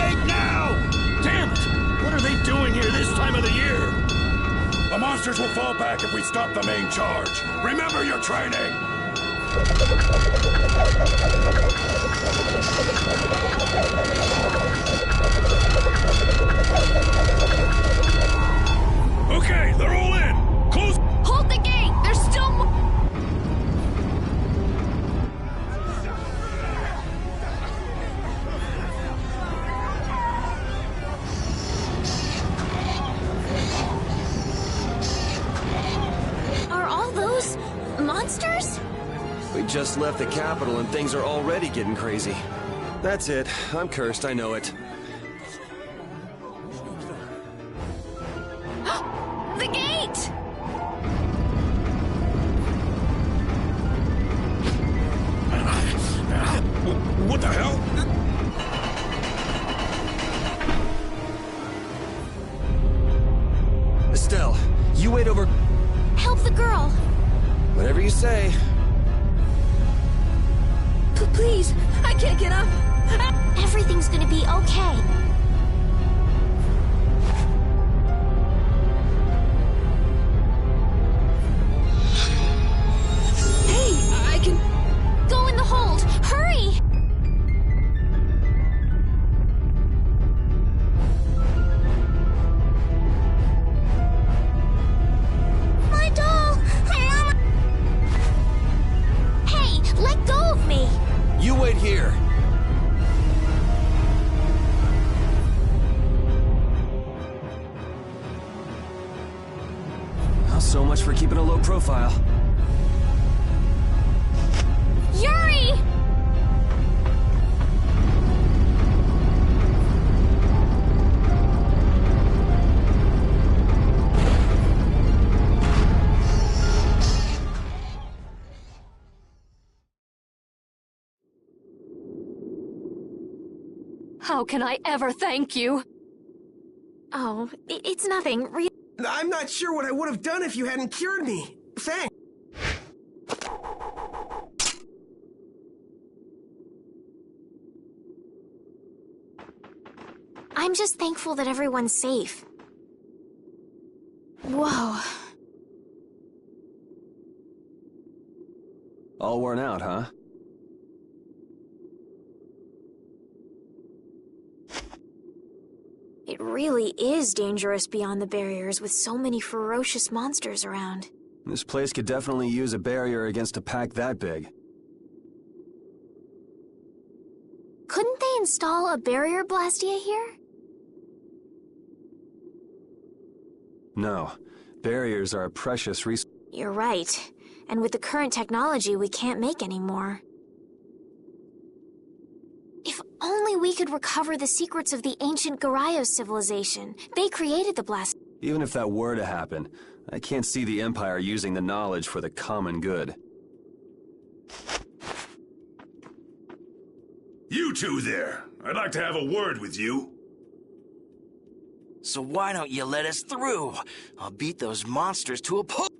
gate now! Damn it! What are they doing here this time of the year? The monsters will fall back if we stop the main charge. Remember your training! Okay, they're all in! Close! Hold the gate! There's still more... Are all those monsters? We just left the capital and things are already getting crazy. That's it. I'm cursed, I know it. The gate! What the hell? Estelle, you wait over... Help the girl! Whatever you say. Please, I can't get up. Everything's gonna be okay. Hey, I can... Go in the hold! Hurry! My doll! Hey, let go of me! You wait here. Well, so much for keeping a low profile. Yuri! How can I ever thank you? Oh, it's nothing. I'm not sure what I would have done if you hadn't cured me. Thanks. I'm just thankful that everyone's safe. Whoa. All worn out, huh? It really is dangerous beyond the barriers with so many ferocious monsters around. This place could definitely use a barrier against a pack that big. Couldn't they install a barrier blastia here? No. Barriers are a precious resource. You're right. And with the current technology, we can't make any more. If only we could recover the secrets of the ancient Garayos civilization. They created the blast. Even if that were to happen, I can't see the Empire using the knowledge for the common good. You two there. I'd like to have a word with you. So why don't you let us through? I'll beat those monsters to a pulp.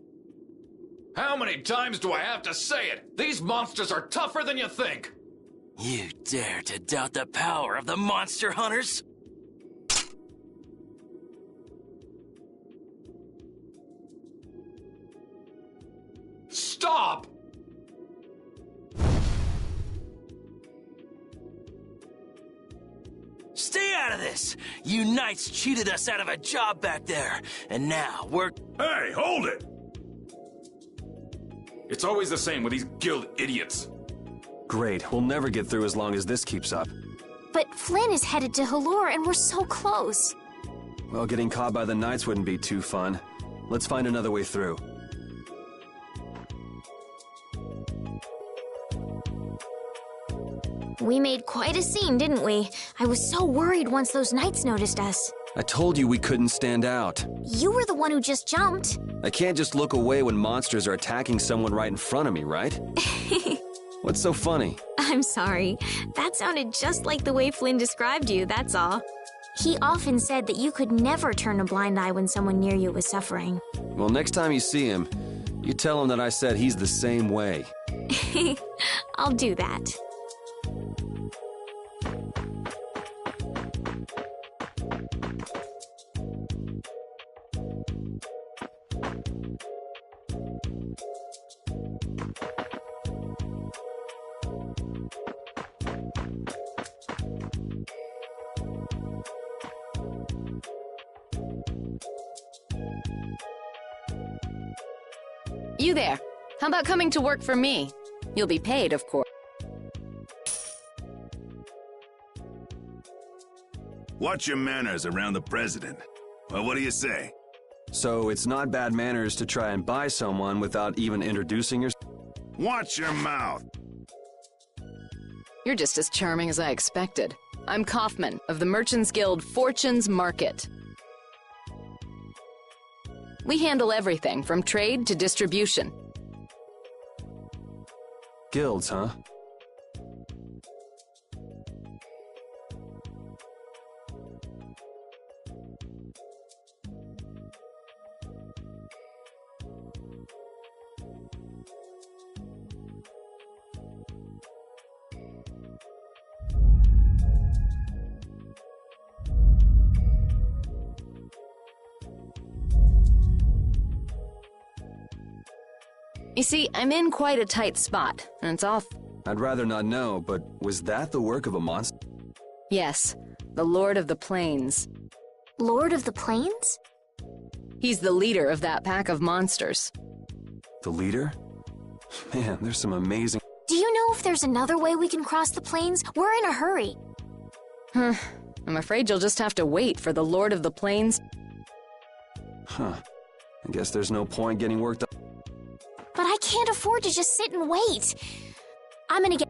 How many times do I have to say it? These monsters are tougher than you think. You dare to doubt the power of the monster hunters? Stop! Stay out of this! You knights cheated us out of a job back there, and now we're... Hey, hold it! It's always the same with these guild idiots. Great, we'll never get through as long as this keeps up. But Flynn is headed to Halure and we're so close. Well, getting caught by the Knights wouldn't be too fun. Let's find another way through. We made quite a scene, didn't we? I was so worried once those Knights noticed us. I told you we couldn't stand out. You were the one who just jumped. I can't just look away when monsters are attacking someone right in front of me, right? What's so funny? I'm sorry. That sounded just like the way Flynn described you, that's all. He often said that you could never turn a blind eye when someone near you was suffering. Well, next time you see him, you tell him that I said he's the same way. I'll do that. You there. How about coming to work for me? You'll be paid, of course. Watch your manners around the president. Well, what do you say? So it's not bad manners to try and buy someone without even introducing yourself? Watch your mouth. You're just as charming as I expected. I'm Kaufman of the Merchants Guild Fortune's Market. We handle everything from trade to distribution. Guilds, huh? You see, I'm in quite a tight spot, and it's off. I'd rather not know, but was that the work of a monster? Yes, the Lord of the Plains. Lord of the Plains? He's the leader of that pack of monsters. The leader? Man, there's some amazing... Do you know if there's another way we can cross the plains? We're in a hurry. I'm afraid you'll just have to wait for the Lord of the Plains. Huh. I guess there's no point getting worked up. But I can't afford to just sit and wait. I'm gonna get...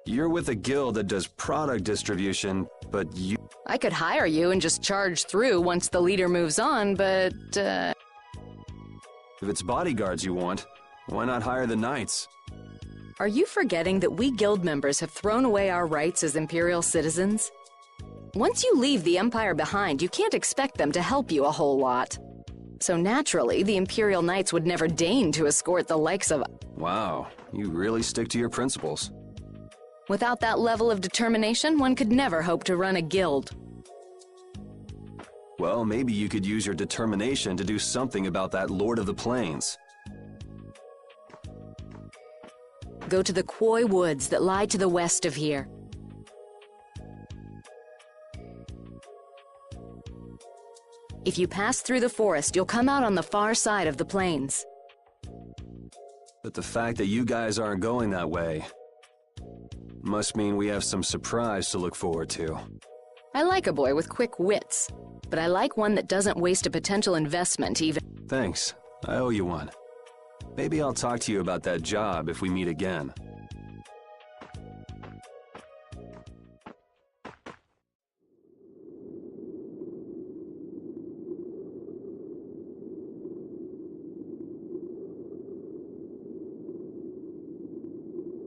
You're with a guild that does product distribution, but you... I could hire you and just charge through once the leader moves on, but, If it's bodyguards you want, why not hire the knights? Are you forgetting that we guild members have thrown away our rights as Imperial citizens? Once you leave the Empire behind, you can't expect them to help you a whole lot. So naturally, the Imperial Knights would never deign to escort the likes of... Wow, you really stick to your principles. Without that level of determination, one could never hope to run a guild. Well, maybe you could use your determination to do something about that Lord of the Plains. Go to the Quoï woods that lie to the west of here. If you pass through the forest, you'll come out on the far side of the plains. But the fact that you guys aren't going that way must mean we have some surprise to look forward to. I like a boy with quick wits, but I like one that doesn't waste a potential investment even... Thanks. I owe you one. Maybe I'll talk to you about that job if we meet again.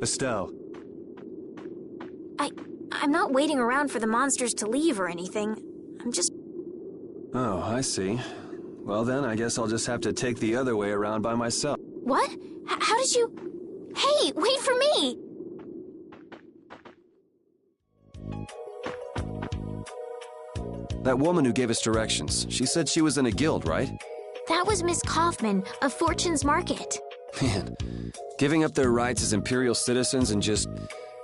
Estelle. I'm not waiting around for the monsters to leave or anything. I'm just... Oh, I see. Well then, I guess I'll just have to take the other way around by myself. What? How did you... Hey, wait for me! That woman who gave us directions, she said she was in a guild, right? That was Miss Kaufman of Fortune's Market. Man, giving up their rights as Imperial citizens and just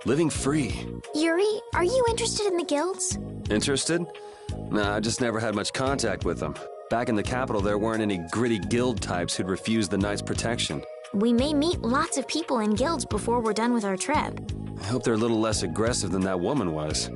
living free. Yuri, are you interested in the guilds? Interested? Nah, I just never had much contact with them. Back in the capital, there weren't any gritty guild types who'd refuse the Knights' protection. We may meet lots of people in guilds before we're done with our trip. I hope they're a little less aggressive than that woman was.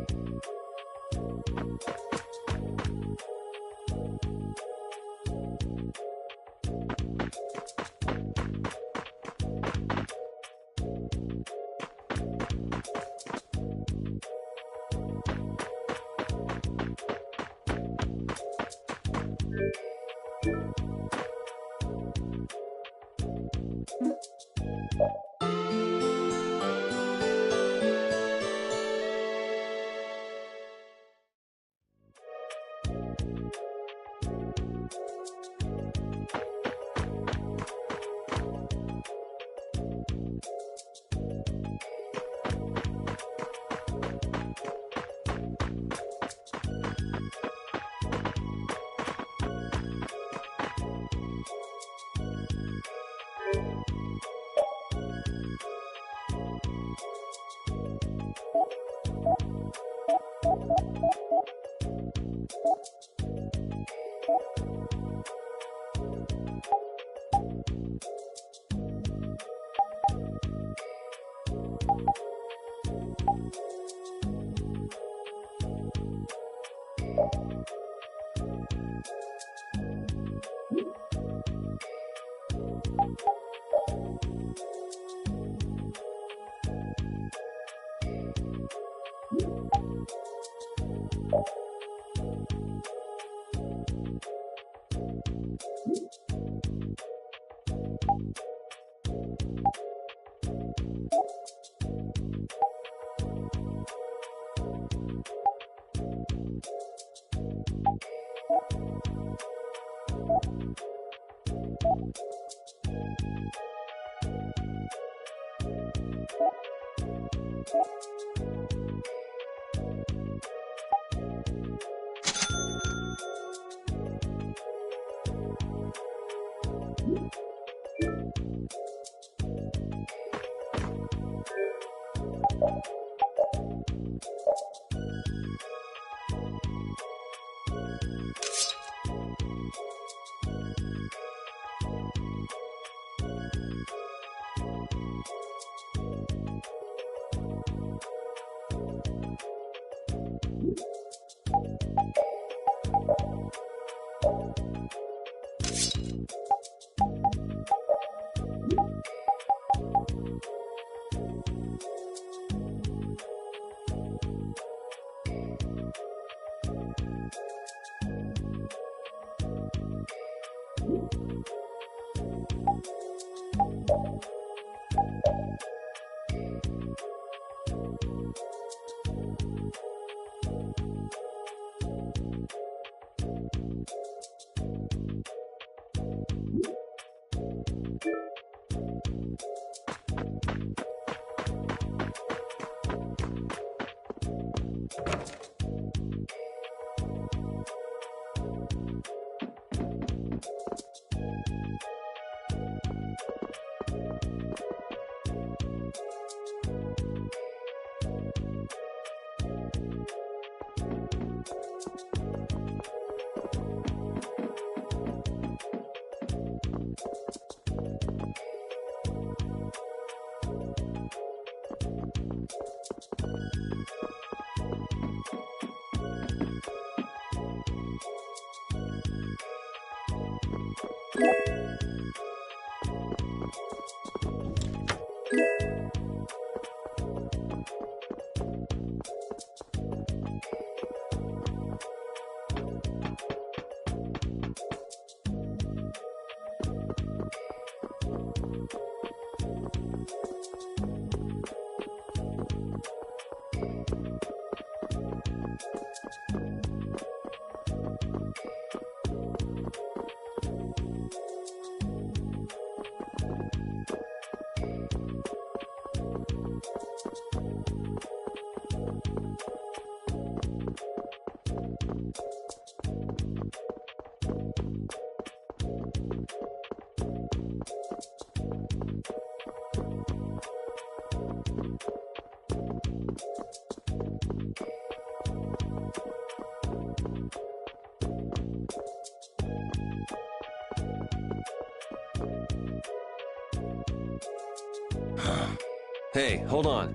Hey, hold on.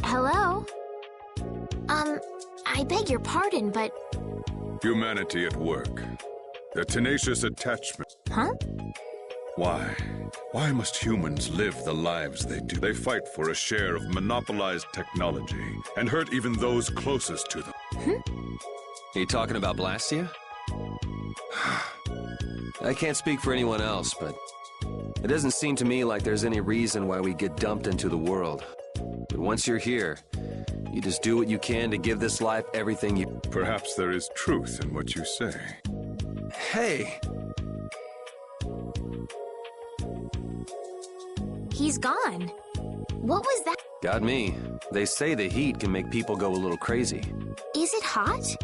Hello? I beg your pardon, but... Humanity at work. Their tenacious attachment. Huh? Why? Why must humans live the lives they do? They fight for a share of monopolized technology and hurt even those closest to them. Are you talking about Blastia? I can't speak for anyone else, but it doesn't seem to me like there's any reason why we get dumped into the world. But once you're here, you just do what you can to give this life everything you... Perhaps there is truth in what you say. Hey! He's gone. What was that? Got me. They say the heat can make people go a little crazy. Is it hot?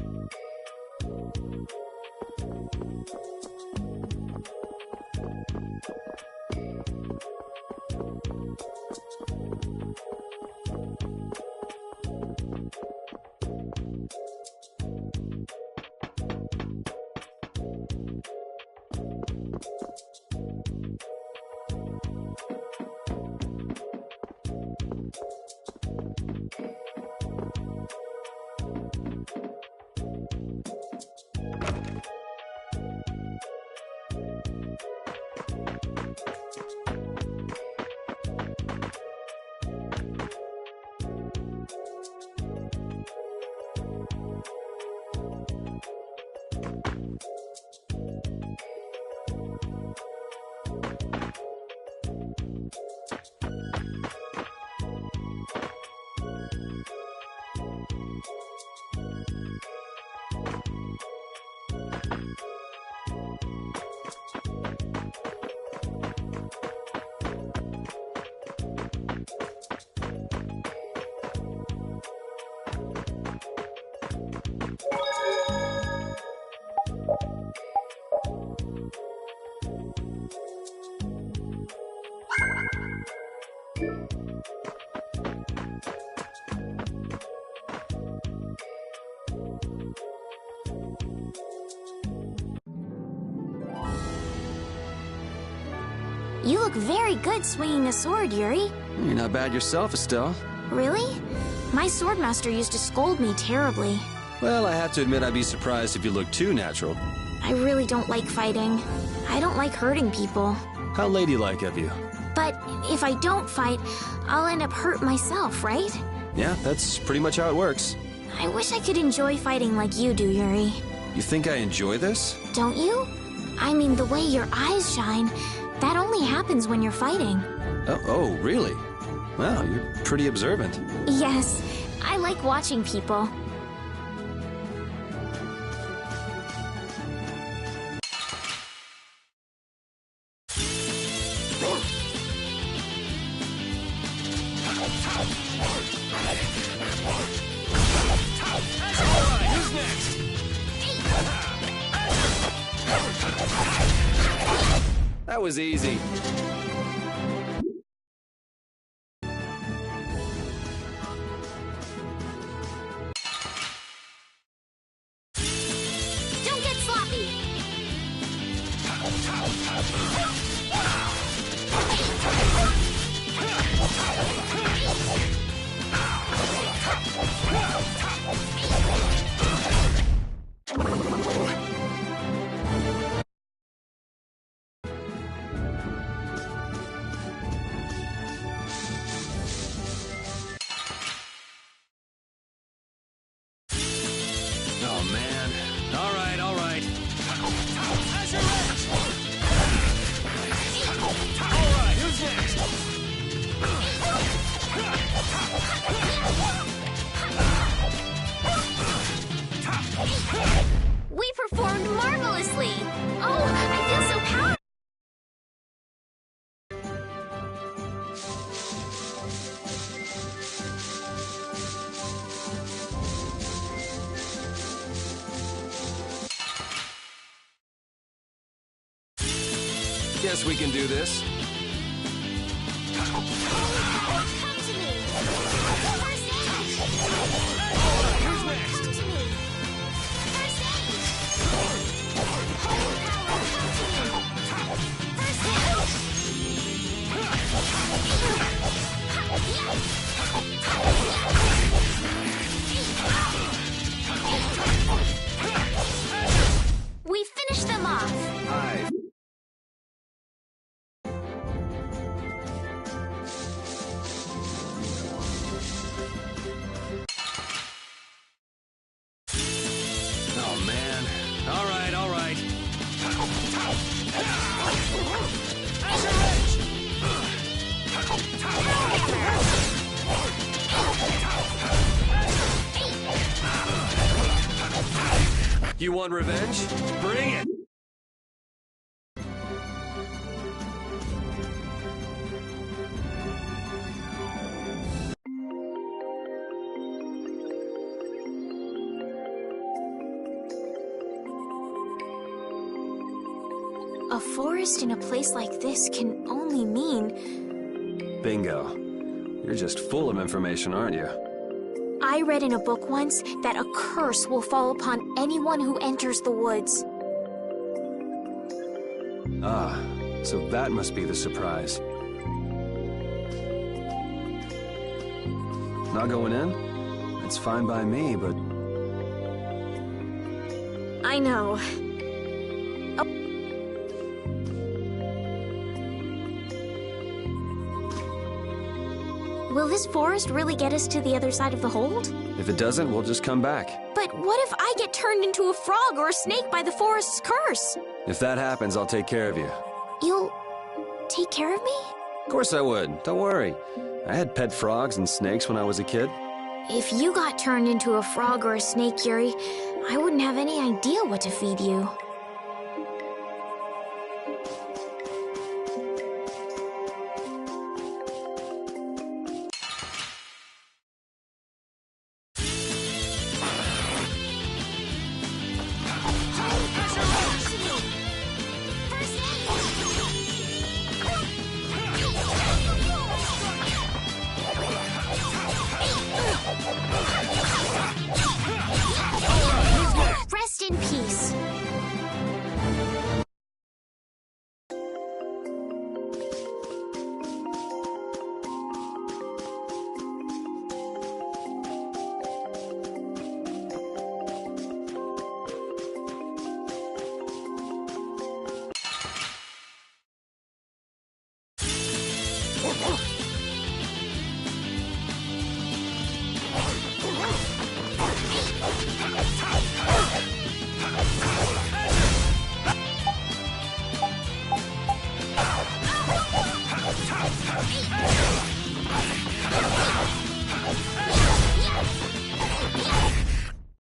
You look very good swinging a sword, Yuri. You're not bad yourself, Estelle. Really? My swordmaster used to scold me terribly. Well, I have to admit I'd be surprised if you looked too natural. I really don't like fighting. I don't like hurting people. How ladylike of you. But if I don't fight, I'll end up hurt myself, right? Yeah, that's pretty much how it works. I wish I could enjoy fighting like you do, Yuri. You think I enjoy this? Don't you? I mean, the way your eyes shine, that only happens when you're fighting. Oh, really? Wow, you're pretty observant. Yes, I like watching people. That was easy. Don't get sloppy! Oh, man. All right, all right. All right, who's next? We performed marvelously! Oh, I feel so powerful! Guess we can do this. Come to me! First aid! Who's next? Come to me! First aid! Holy power, come to me! First aid! We finished them off! Hi. Oh, man. All right, all right. You want revenge? Bring it! A forest in a place like this can only mean... Bingo. You're just full of information, aren't you? I read in a book once that a curse will fall upon anyone who enters the woods. Ah, so that must be the surprise. Not going in? It's fine by me, but... I know. Will this forest really get us to the other side of the hold? if it doesn't, we'll just come back. But what if I get turned into a frog or a snake by the forest's curse? If that happens, I'll take care of you. You'll take care of me? Of course I would. Don't worry. I had pet frogs and snakes when I was a kid. If you got turned into a frog or a snake, Yuri, I wouldn't have any idea what to feed you.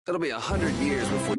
It'll be 100 years before...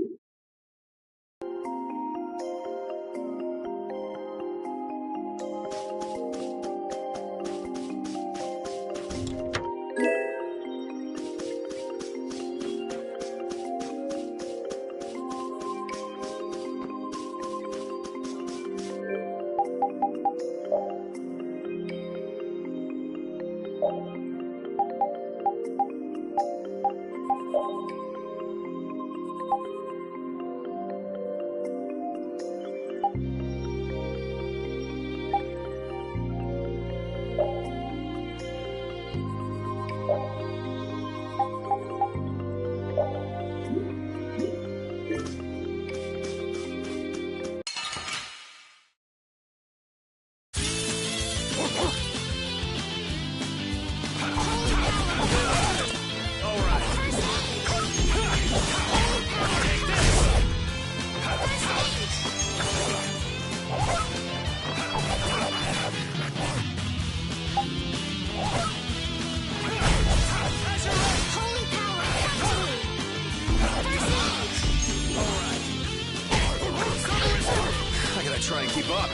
Try and keep up.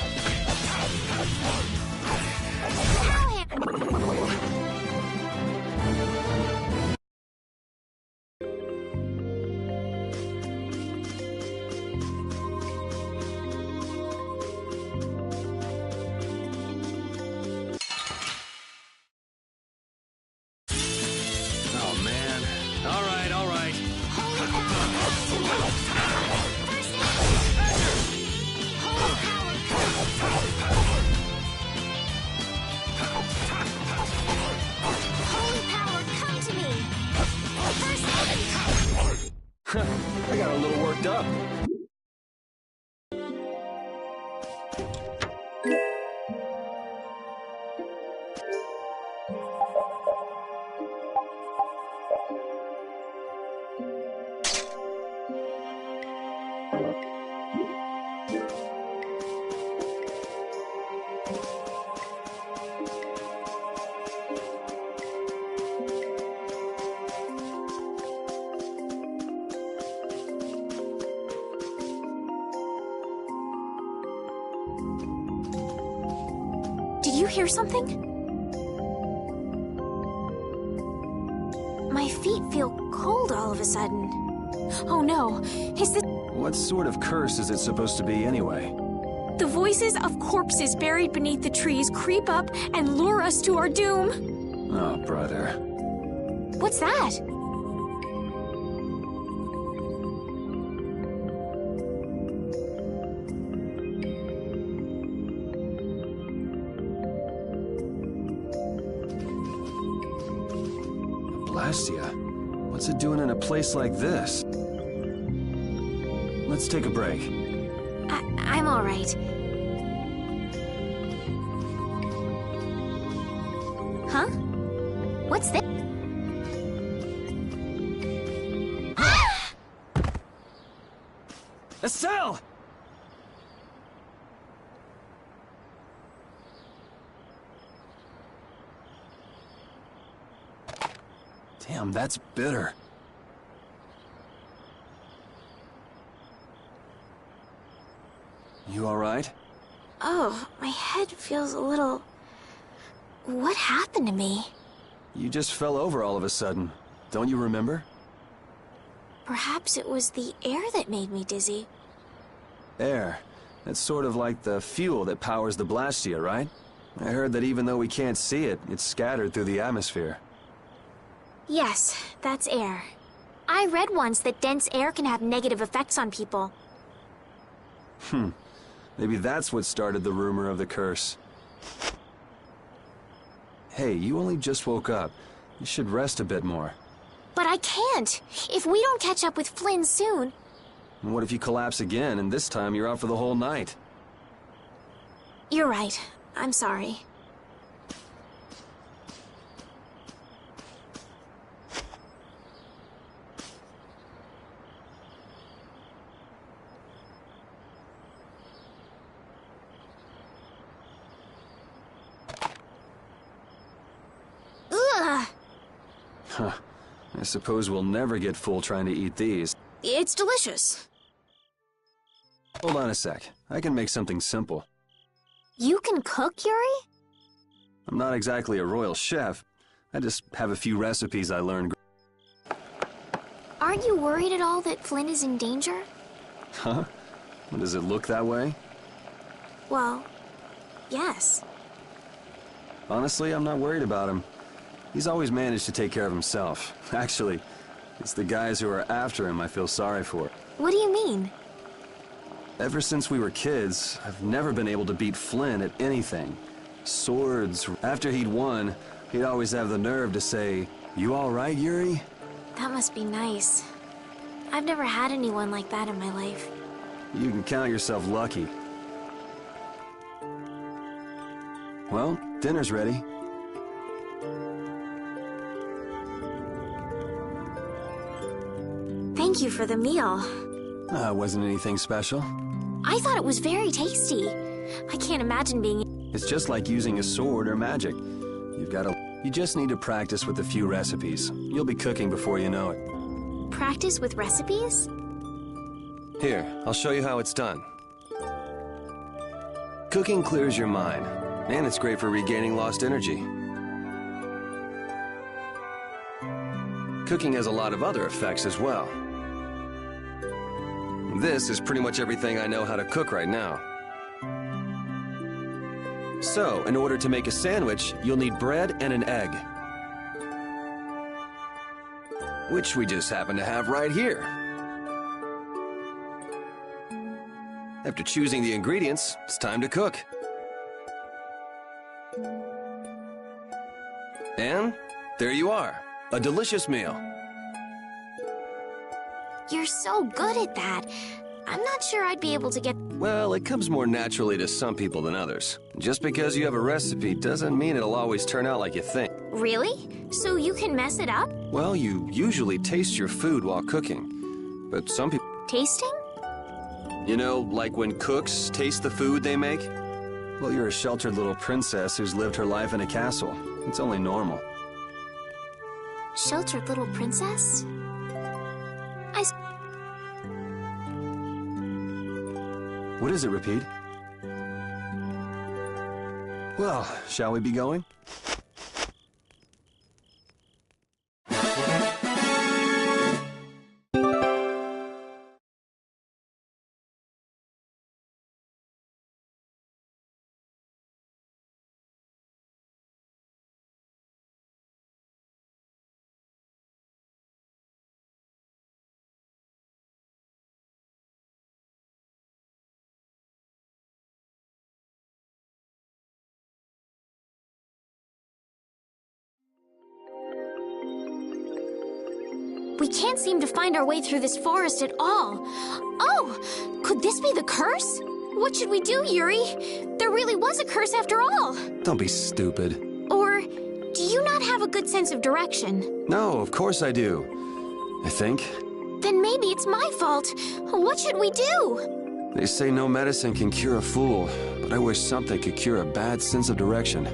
Oh man. All right, all right. I got a little worked up. Did you hear something? My feet feel cold all of a sudden. Oh no, is this... What sort of curse is it supposed to be anyway? The voices of corpses buried beneath the trees creep up and lure us to our doom. Oh, brother. What's that? Blastia? What's it doing in a place like this? Let's take a break. I'm all right. Huh? What's this? Estelle! Damn, that's bitter. You all right? Oh, my head feels a little... What happened to me? You just fell over all of a sudden. Don't you remember? Perhaps it was the air that made me dizzy. Air. That's sort of like the fuel that powers the Blastia, right? I heard that even though we can't see it, it's scattered through the atmosphere. Yes, that's air. I read once that dense air can have negative effects on people. Maybe that's what started the rumor of the curse. Hey, you only just woke up. You should rest a bit more. But I can't! If we don't catch up with Flynn soon... And what if you collapse again, and this time you're out for the whole night? You're right. I'm sorry. Ugh! Huh. I suppose we'll never get full trying to eat these. It's delicious. Hold on a sec. I can make something simple. You can cook, Yuri? I'm not exactly a royal chef. I just have a few recipes I learned. Aren't you worried at all that Flynn is in danger? Huh? Does it look that way? Well, yes. Honestly, I'm not worried about him. He's always managed to take care of himself. Actually, it's the guys who are after him I feel sorry for. What do you mean? Ever since we were kids, I've never been able to beat Flynn at anything. Swords. After he'd won, he'd always have the nerve to say, "You all right, Yuri?" That must be nice. I've never had anyone like that in my life. You can count yourself lucky. Well, dinner's ready. Thank you for the meal. Wasn't anything special. I thought it was very tasty. I can't imagine being... It's just like using a sword or magic. You just need to practice with a few recipes. You'll be cooking before you know it. Practice with recipes? Here, I'll show you how it's done. Cooking clears your mind, and it's great for regaining lost energy. Cooking has a lot of other effects as well. This is pretty much everything I know how to cook right now. So, in order to make a sandwich, you'll need bread and an egg. Which we just happen to have right here. After choosing the ingredients, it's time to cook. And there you are, a delicious meal. You're so good at that. I'm not sure I'd be able to get... Well, it comes more naturally to some people than others. Just because you have a recipe doesn't mean it'll always turn out like you think. Really? So you can mess it up? Well, you usually taste your food while cooking. But some people... Tasting? You know, like when cooks taste the food they make? Well, you're a sheltered little princess who's lived her life in a castle. It's only normal. Sheltered little princess? What is it, Repeat? Well, shall we be going? We can't seem to find our way through this forest at all. Oh! Could this be the curse? What should we do, Yuri? There really was a curse after all. Don't be stupid. Or do you not have a good sense of direction? No, of course I do. I think. Then maybe it's my fault. What should we do? They say no medicine can cure a fool, but I wish something could cure a bad sense of direction.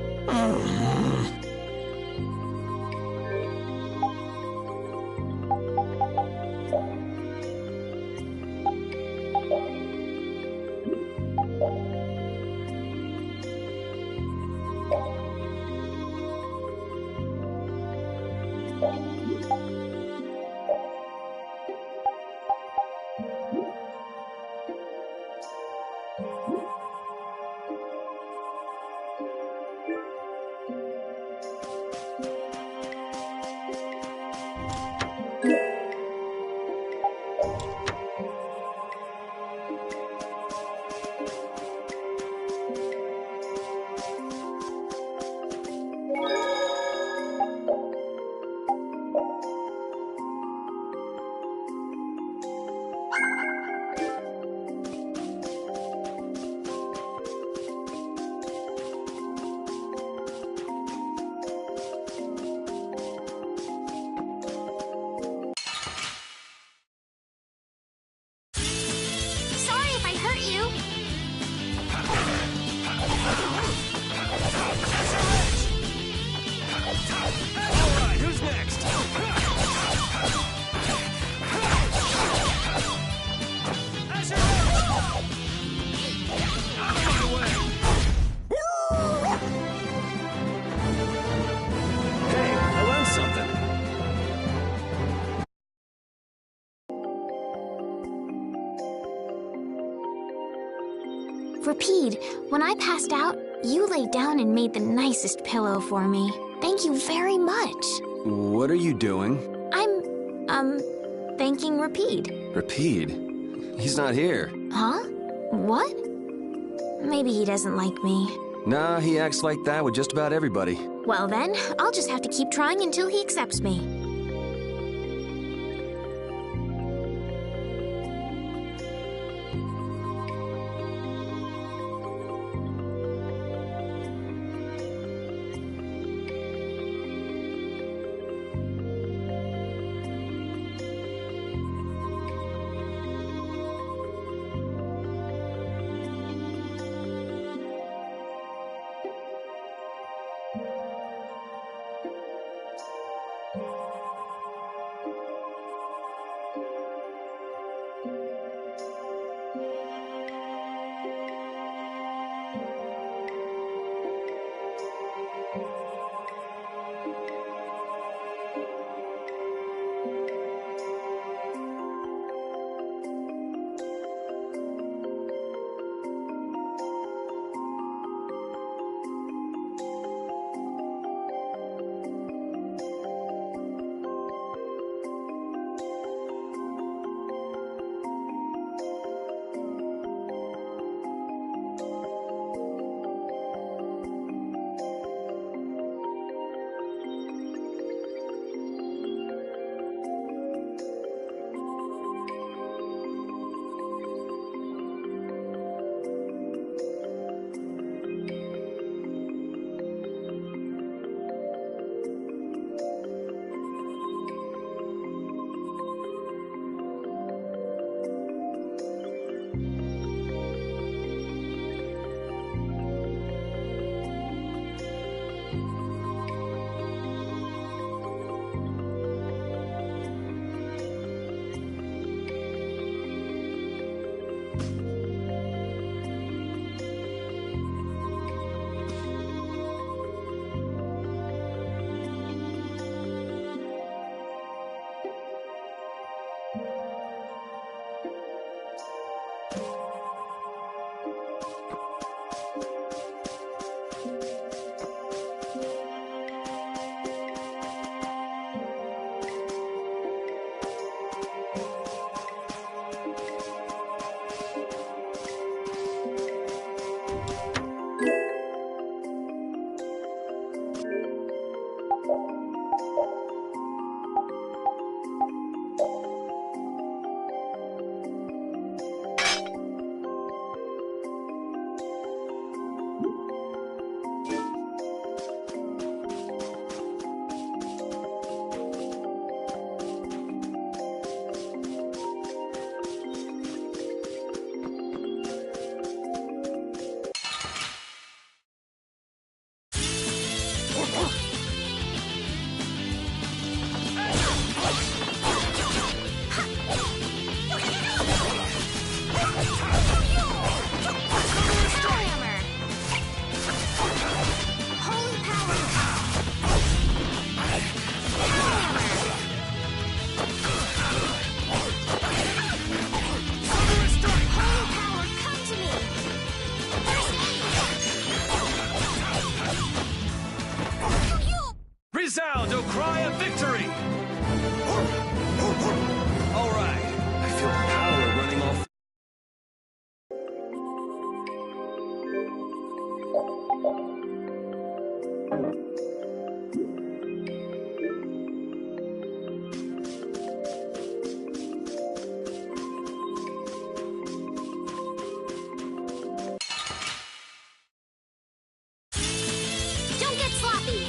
Rapide, when I passed out, you laid down and made the nicest pillow for me. Thank you very much. What are you doing? I'm, thanking Rapide. Rapide? He's not here. Huh? What? Maybe he doesn't like me. Nah, he acts like that with just about everybody. Well then, I'll just have to keep trying until he accepts me. Resound, O cry of victory! All right, I feel power running off. Don't get sloppy!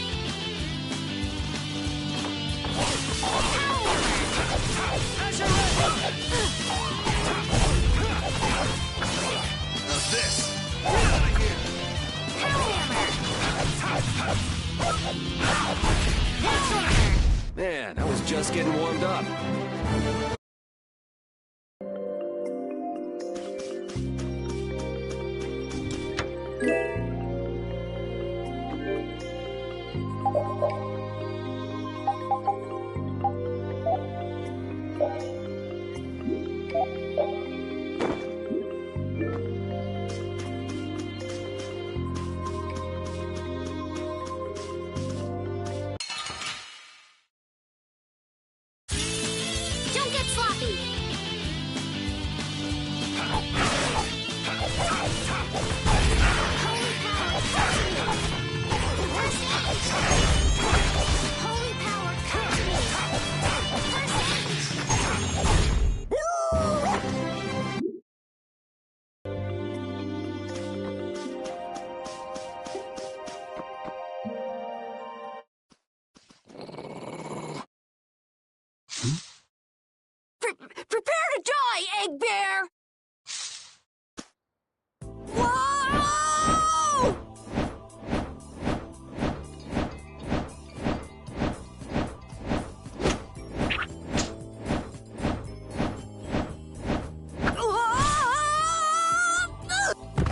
How's this? Get out of here! Man, I was just getting warmed up. egg bear! Whoa!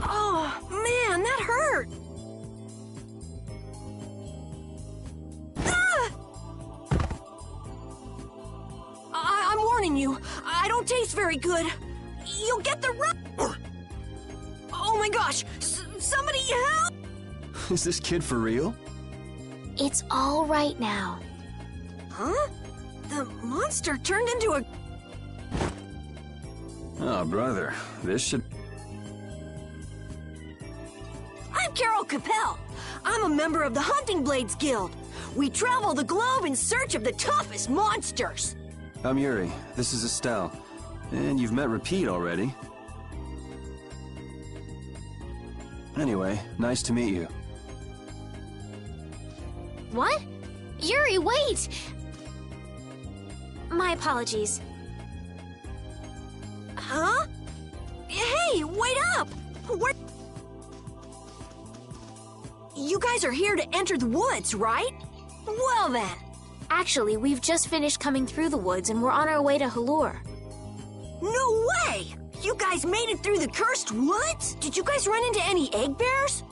Oh, man, that hurt! I'm warning you, I don't taste very good. You'll get the Oh my gosh! Somebody help! Is this kid for real? It's all right now. Huh? The monster turned into a... Oh, brother, this should... I'm Carol Capel. I'm a member of the Hunting Blades Guild. We travel the globe in search of the toughest monsters. I'm Yuri. This is Estelle. And you've met Repeat already. Anyway, nice to meet you. What? Yuri, wait! My apologies. Huh? Hey, wait up! Where... You guys are here to enter the woods, right? Well then. Actually, we've just finished coming through the woods and we're on our way to Halure. No way! You guys made it through the cursed woods? Did you guys run into any egg bears?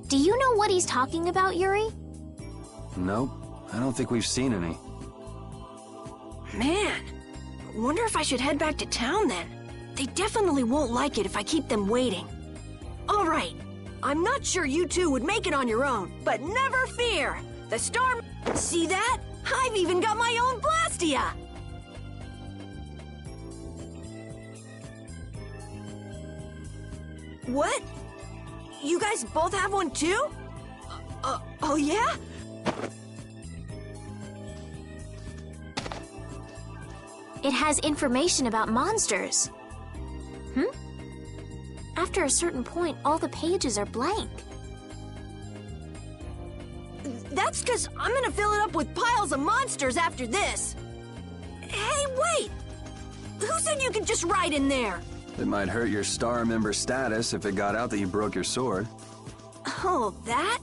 Do you know what he's talking about, Yuri? Nope, I don't think we've seen any. Man, wonder if I should head back to town then. They definitely won't like it if I keep them waiting. All right, I'm not sure you two would make it on your own, but never fear. The storm... See that? I've even got my own Blastia! What? You guys both have one too? Oh yeah? It has information about monsters. After a certain point, all the pages are blank. That's because I'm gonna fill it up with piles of monsters after this. Hey, wait! Who said you could just write in there? It might hurt your star member status if it got out that you broke your sword. Oh, that?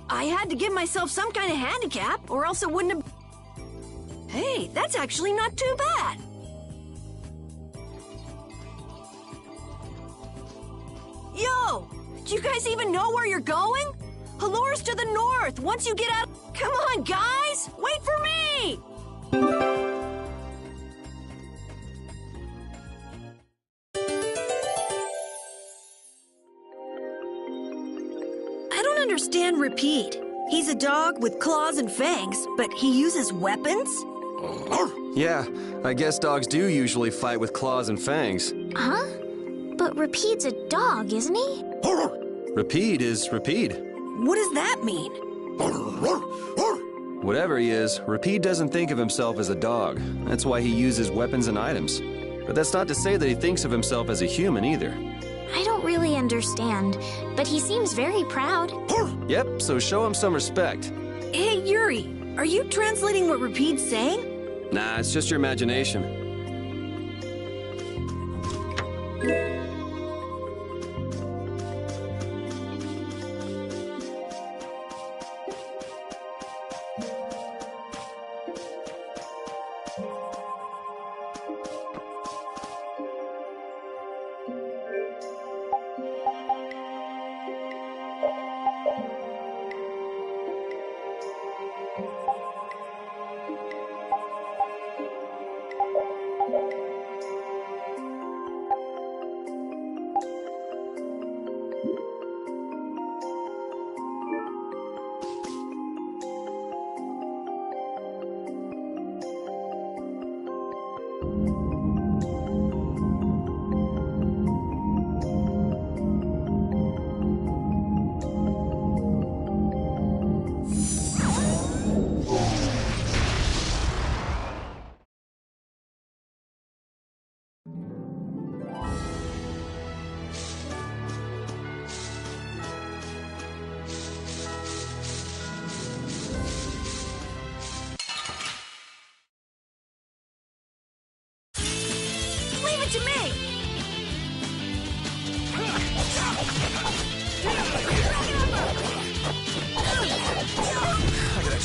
I had to give myself some kind of handicap, or else it wouldn't have... Hey, that's actually not too bad. Yo! Do you guys even know where you're going? Halure's to the north, once you get out... Come on, guys! Wait for me! I don't understand Repeat. He's a dog with claws and fangs, but he uses weapons? Yeah, I guess dogs do usually fight with claws and fangs. Huh? But Repeat's a dog, isn't he? Repeat is Repeat. What does that mean? Whatever he is, Repeat doesn't think of himself as a dog. That's why he uses weapons and items. But that's not to say that he thinks of himself as a human either. I don't really understand, but he seems very proud. Yep, so show him some respect. Hey, Yuri, are you translating what Repeat's saying? Nah, it's just your imagination.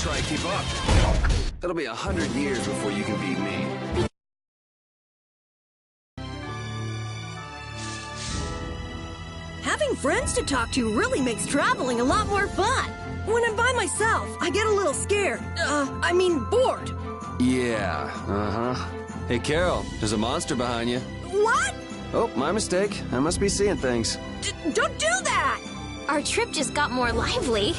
try and keep up. It'll be 100 years before you can beat me. Having friends to talk to really makes traveling a lot more fun. When I'm by myself, I get a little scared. Bored. Yeah, uh-huh. Hey, Carol, there's a monster behind you. What? Oh, my mistake. I must be seeing things. Don't do that! Our trip just got more lively.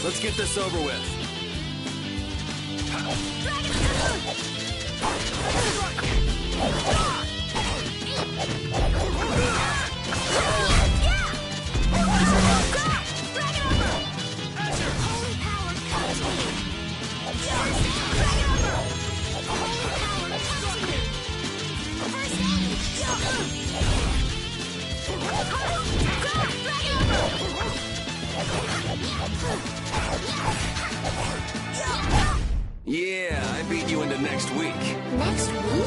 Let's get this over with. Yeah, I beat you into next week. Next week?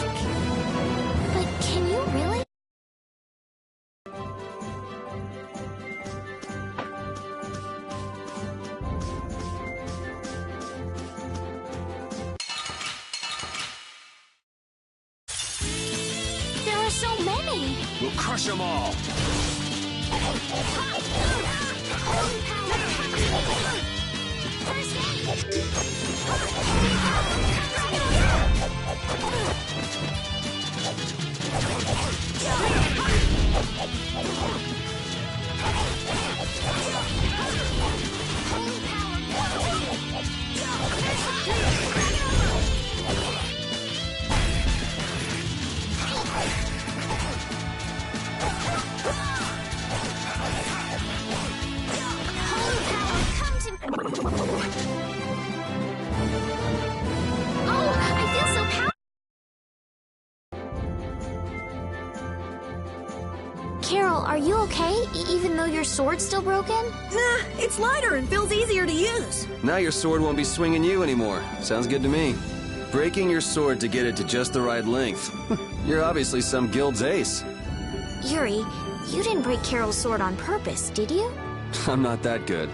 But can you really? There are so many. We'll crush them all. Carol, are you okay? Even though your sword's still broken? Nah, it's lighter and feels easier to use. Now your sword won't be swinging you anymore. Sounds good to me. Breaking your sword to get it to just the right length. You're obviously some guild's ace. Yuri, you didn't break Carol's sword on purpose, did you? I'm not that good.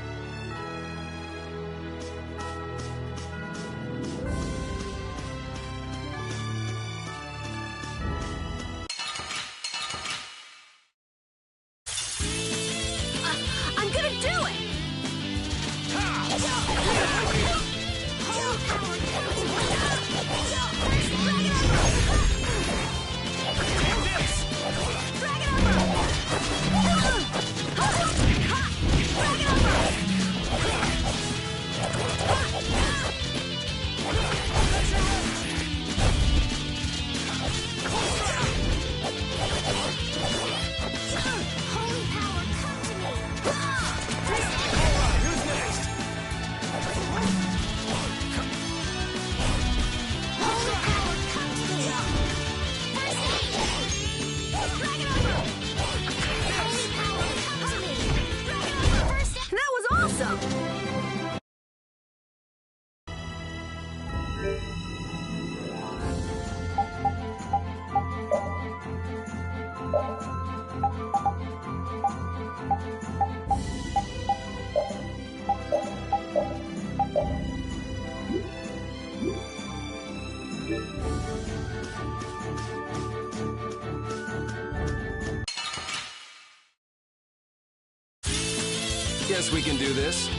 Guess we can do this.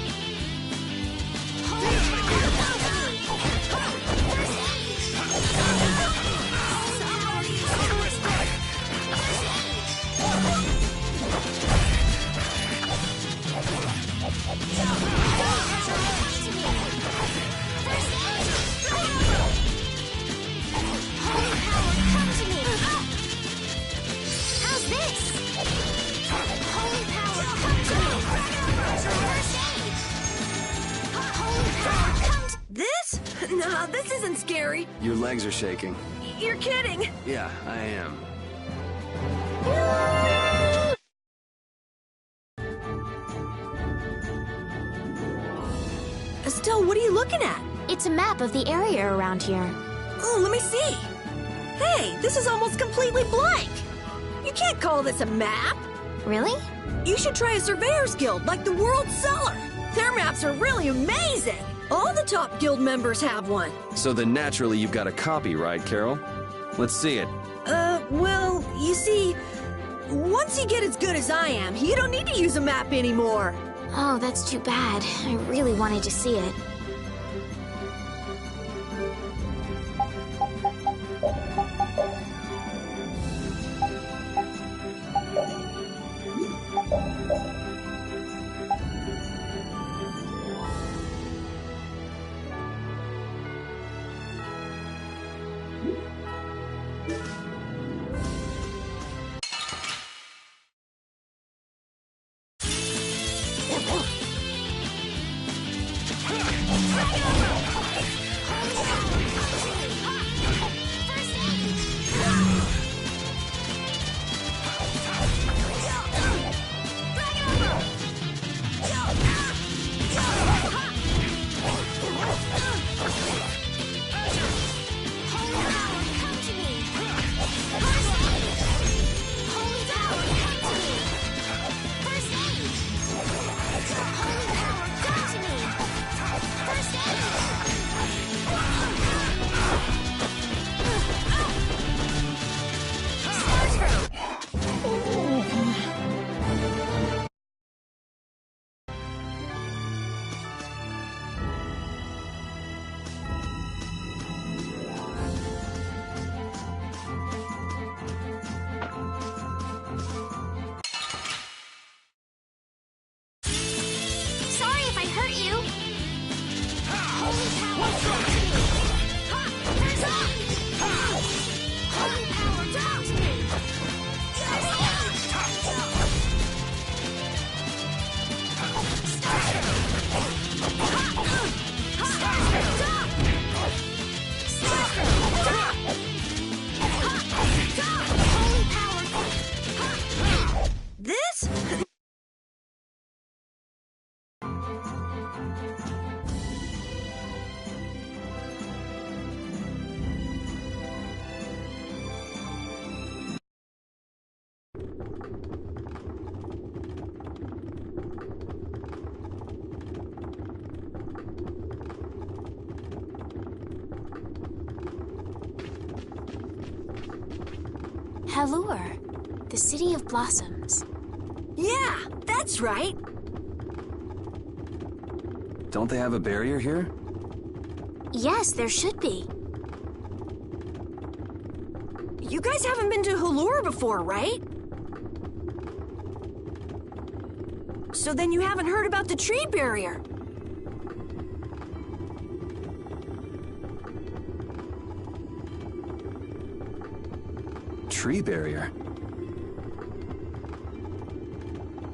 How's this? Holy power, come to me! First aid! This isn't scary. Your legs are shaking. You're kidding. Yeah, I am. Estelle, what are you looking at? It's a map of the area around here. Oh, let me see. Hey, this is almost completely blank. You can't call this a map. Really? You should try a surveyor's guild like the World Cellar. Their maps are really amazing. All the top guild members have one. So then naturally you've got a copy, right, Carol? Let's see it. Well, you see, once you get as good as I am, you don't need to use a map anymore. Oh, that's too bad. I really wanted to see it. Halure, the City of Blossoms. Yeah, that's right. Don't they have a barrier here? Yes, there should be. You guys haven't been to Halure before, right? So then you haven't heard about the tree barrier. Tree barrier?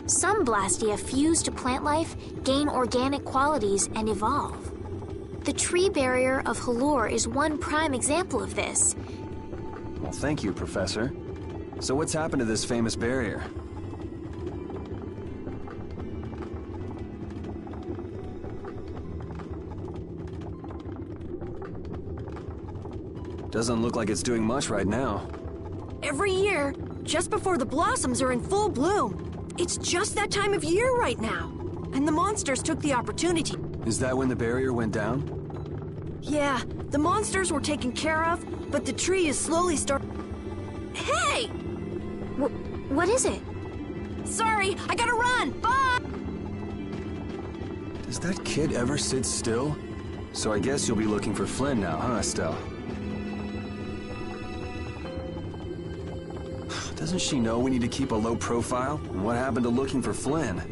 Some Blastia fuse to plant life, gain organic qualities, and evolve. The tree barrier of Halure is one prime example of this. Well, thank you, Professor. So what's happened to this famous barrier? Doesn't look like it's doing much right now. Every year, just before the blossoms are in full bloom. It's just that time of year right now. And the monsters took the opportunity. Is that when the barrier went down? Yeah, the monsters were taken care of, but the tree is slowly Hey! What is it? Sorry, I gotta run! Bye! Does that kid ever sit still? So I guess you'll be looking for Flynn now, huh, Estelle? Doesn't she know we need to keep a low profile? And what happened to looking for Flynn?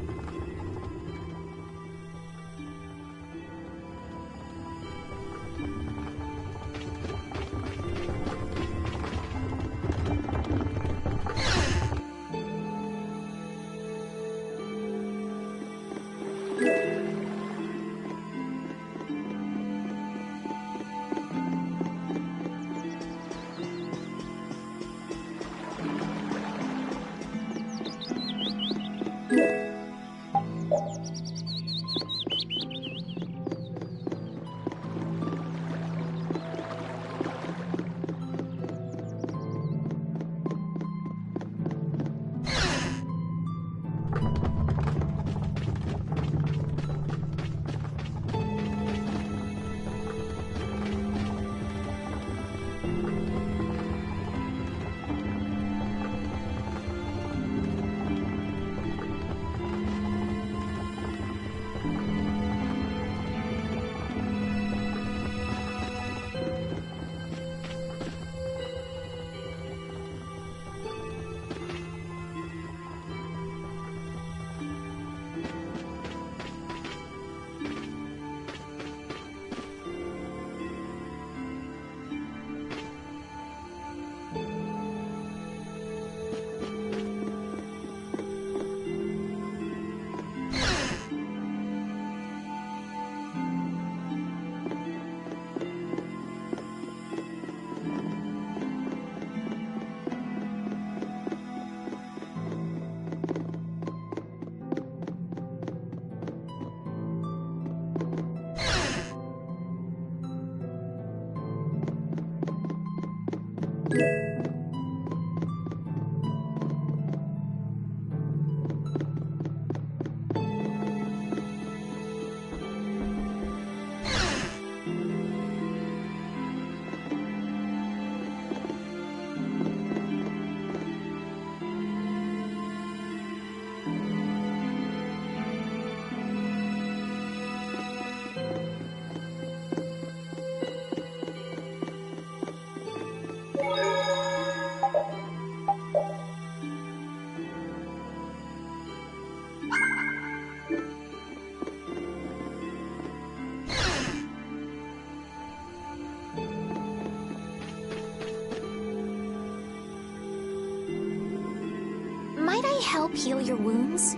Might I help heal your wounds?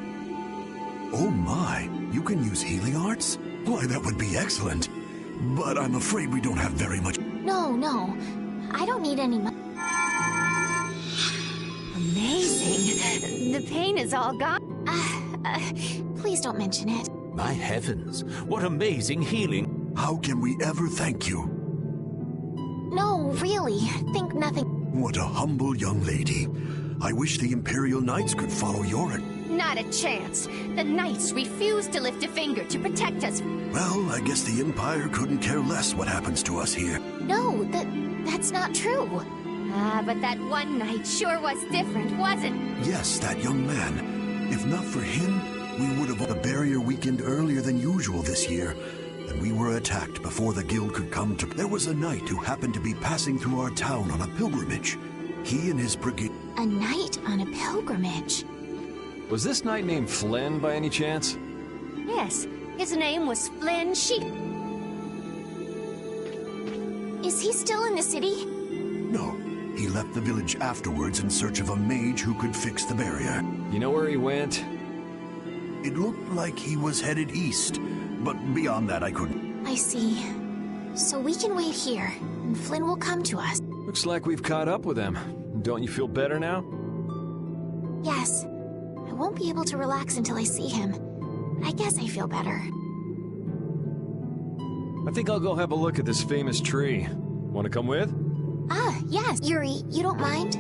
Oh my, you can use healing arts? Why, that would be excellent. But I'm afraid we don't have very much. No. I don't need any money. Amazing. The pain is all gone. Please don't mention it. My heavens, what amazing healing. How can we ever thank you? No, really. Think nothing. What a humble young lady. I wish the Imperial Knights could follow your... Not a chance. The Knights refuse to lift a finger to protect us. Well, I guess the Empire couldn't care less what happens to us here. No, that's not true. But that one night sure was different, wasn't? Yes, that young man. If not for him, we would have... The barrier weakened earlier than usual this year, and we were attacked before the guild could come to... There was a knight who happened to be passing through our town on a pilgrimage. He and his brigade... A knight on a pilgrimage? Was this knight named Flynn by any chance? Yes, his name was Flynn Sheep. Is he still in the city? No. He left the village afterwards in search of a mage who could fix the barrier. You know where he went? It looked like he was headed east, but beyond that I couldn't... I see. So we can wait here, and Flynn will come to us. Looks like we've caught up with him. Don't you feel better now? Yes. I won't be able to relax until I see him. I guess I feel better. I think I'll go have a look at this famous tree. Want to come with? Yes. Yuri, you don't mind?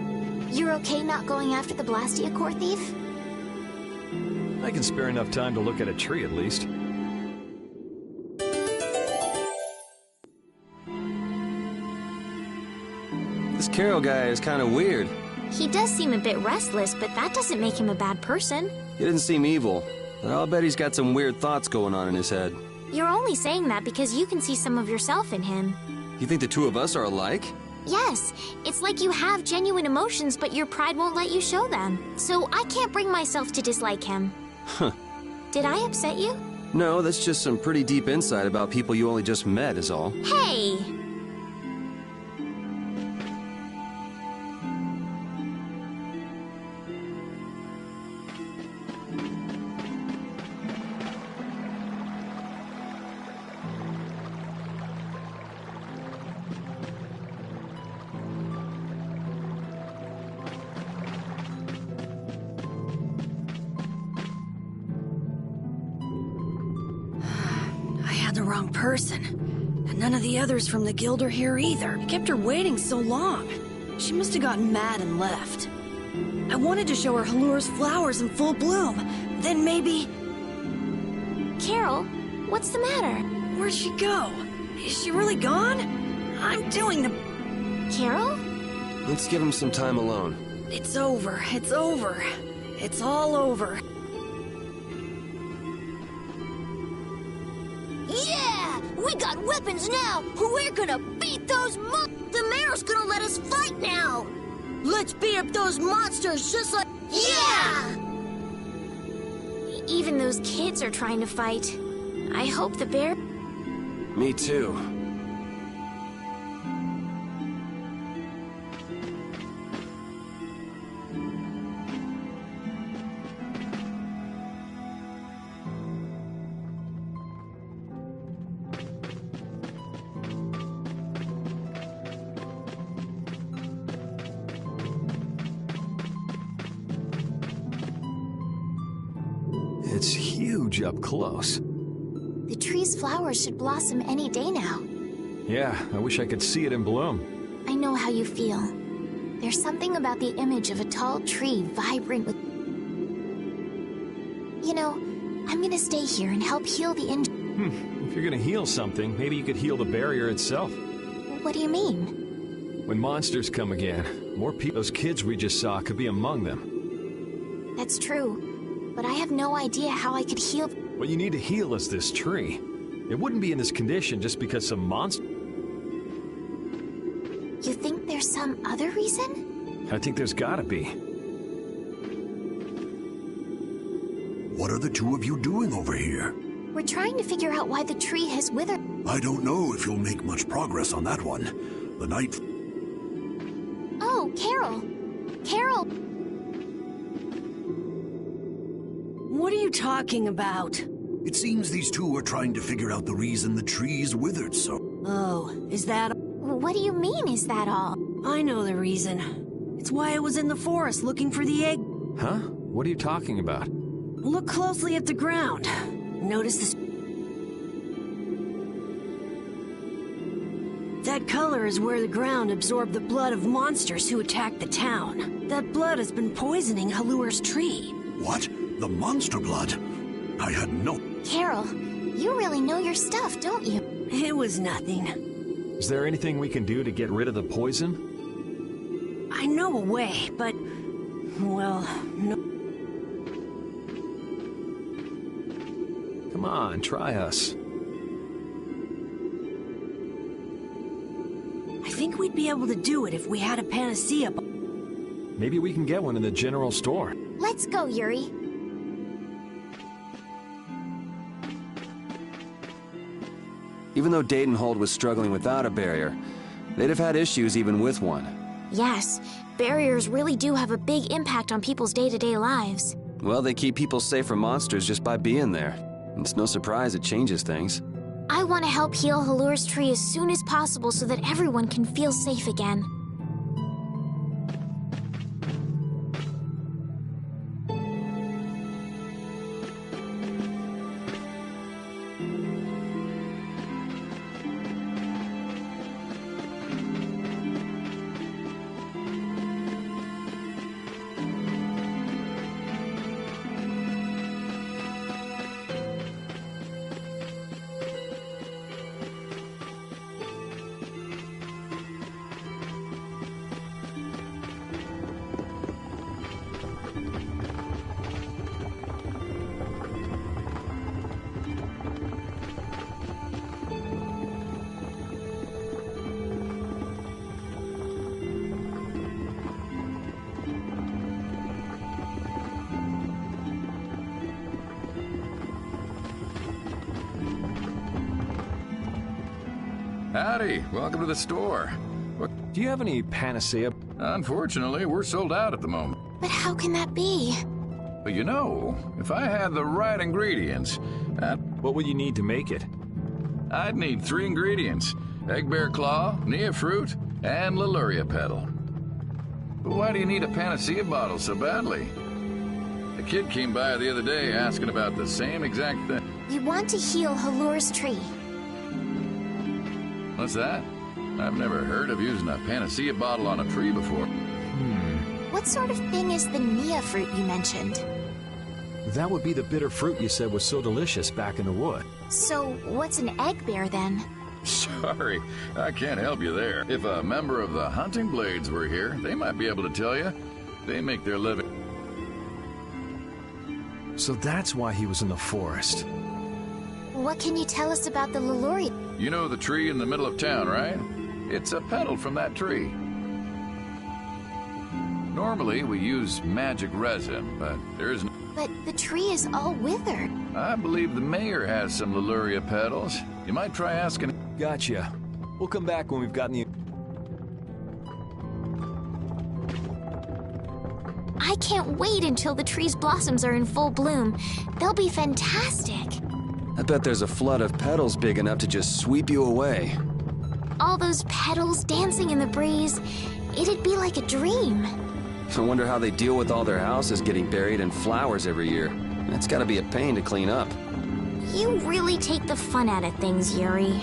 You're okay not going after the Blastia core thief? I can spare enough time to look at a tree at least. This Carol guy is kind of weird. He does seem a bit restless, but that doesn't make him a bad person. He didn't seem evil, but I'll bet he's got some weird thoughts going on in his head. You're only saying that because you can see some of yourself in him. You think the two of us are alike? Yes, it's like you have genuine emotions, but your pride won't let you show them. So I can't bring myself to dislike him. Huh. Did I upset you? No, that's just some pretty deep insight about people you only just met is all. Hey! The wrong person. And none of the others from the guild are here either. I kept her waiting so long. She must have gotten mad and left. I wanted to show her Halure's flowers in full bloom. Then maybe... Carol, what's the matter? Where'd she go? Is she really gone? I'm doing the... Carol? Let's give him some time alone. It's over. It's over. It's all over. Yeah! We got weapons now! We're gonna beat those The mayor's gonna let us fight now! Let's beat up those monsters just like... Yeah! Even those kids are trying to fight. I hope the bear... Me too. It's huge up close. The tree's flowers should blossom any day now. Yeah, I wish I could see it in bloom. I know how you feel. There's something about the image of a tall tree vibrant with... You know, I'm gonna stay here and help heal the injury. If you're gonna heal something, maybe you could heal the barrier itself. What do you mean? When monsters come again, more people, those kids we just saw, could be among them. That's true. But I have no idea how I could heal... What you need to heal is this tree. It wouldn't be in this condition just because some monster... You think there's some other reason? I think there's gotta be. What are the two of you doing over here? We're trying to figure out why the tree has withered. I don't know if you'll make much progress on that one. The night... Oh, Carol! Carol! What are you talking about? It seems these two are trying to figure out the reason the tree's withered so... Oh, is that... What do you mean, is that all? I know the reason. It's why I was in the forest looking for the egg. Huh? What are you talking about? Look closely at the ground. Notice this... That color is where the ground absorbed the blood of monsters who attacked the town. That blood has been poisoning Halure's tree. What? The monster blood? I had no... Carol, you really know your stuff, don't you? It was nothing. Is there anything we can do to get rid of the poison? I know a way, but... Well, no... Come on, try us. I think we'd be able to do it if we had a panacea. Maybe we can get one in the general store. Let's go, Yuri. Even though Deidon was struggling without a barrier, they'd have had issues even with one. Yes, barriers really do have a big impact on people's day-to-day lives. Well, they keep people safe from monsters just by being there. It's no surprise it changes things. I want to help heal Halure's tree as soon as possible so that everyone can feel safe again. Howdy, welcome to the store. Do you have any panacea? Unfortunately, we're sold out at the moment. But how can that be? But you know, if I had the right ingredients, What would you need to make it? I'd need 3 ingredients. Egg bear claw, nia fruit, and Laluria petal. But why do you need a panacea bottle so badly? A kid came by the other day asking about the same exact thing. You want to heal Halure's tree. What's that? I've never heard of using a panacea bottle on a tree before. What sort of thing is the nia fruit you mentioned? That would be the bitter fruit you said was so delicious back in the wood. So, what's an egg bear then? Sorry, I can't help you there. If a member of the Hunting Blades were here, they might be able to tell you. They make their living. So that's why he was in the forest. What can you tell us about the Laluria? You know the tree in the middle of town, right? It's a petal from that tree. Normally, we use magic resin, but there's no... But the tree is all withered. I believe the mayor has some Laluria petals. You might try asking... Gotcha. We'll come back when we've gotten the... I can't wait until the tree's blossoms are in full bloom. They'll be fantastic. I bet there's a flood of petals big enough to just sweep you away. All those petals dancing in the breeze. It'd be like a dream. I wonder how they deal with all their houses getting buried in flowers every year. That's gotta be a pain to clean up. You really take the fun out of things, Yuri.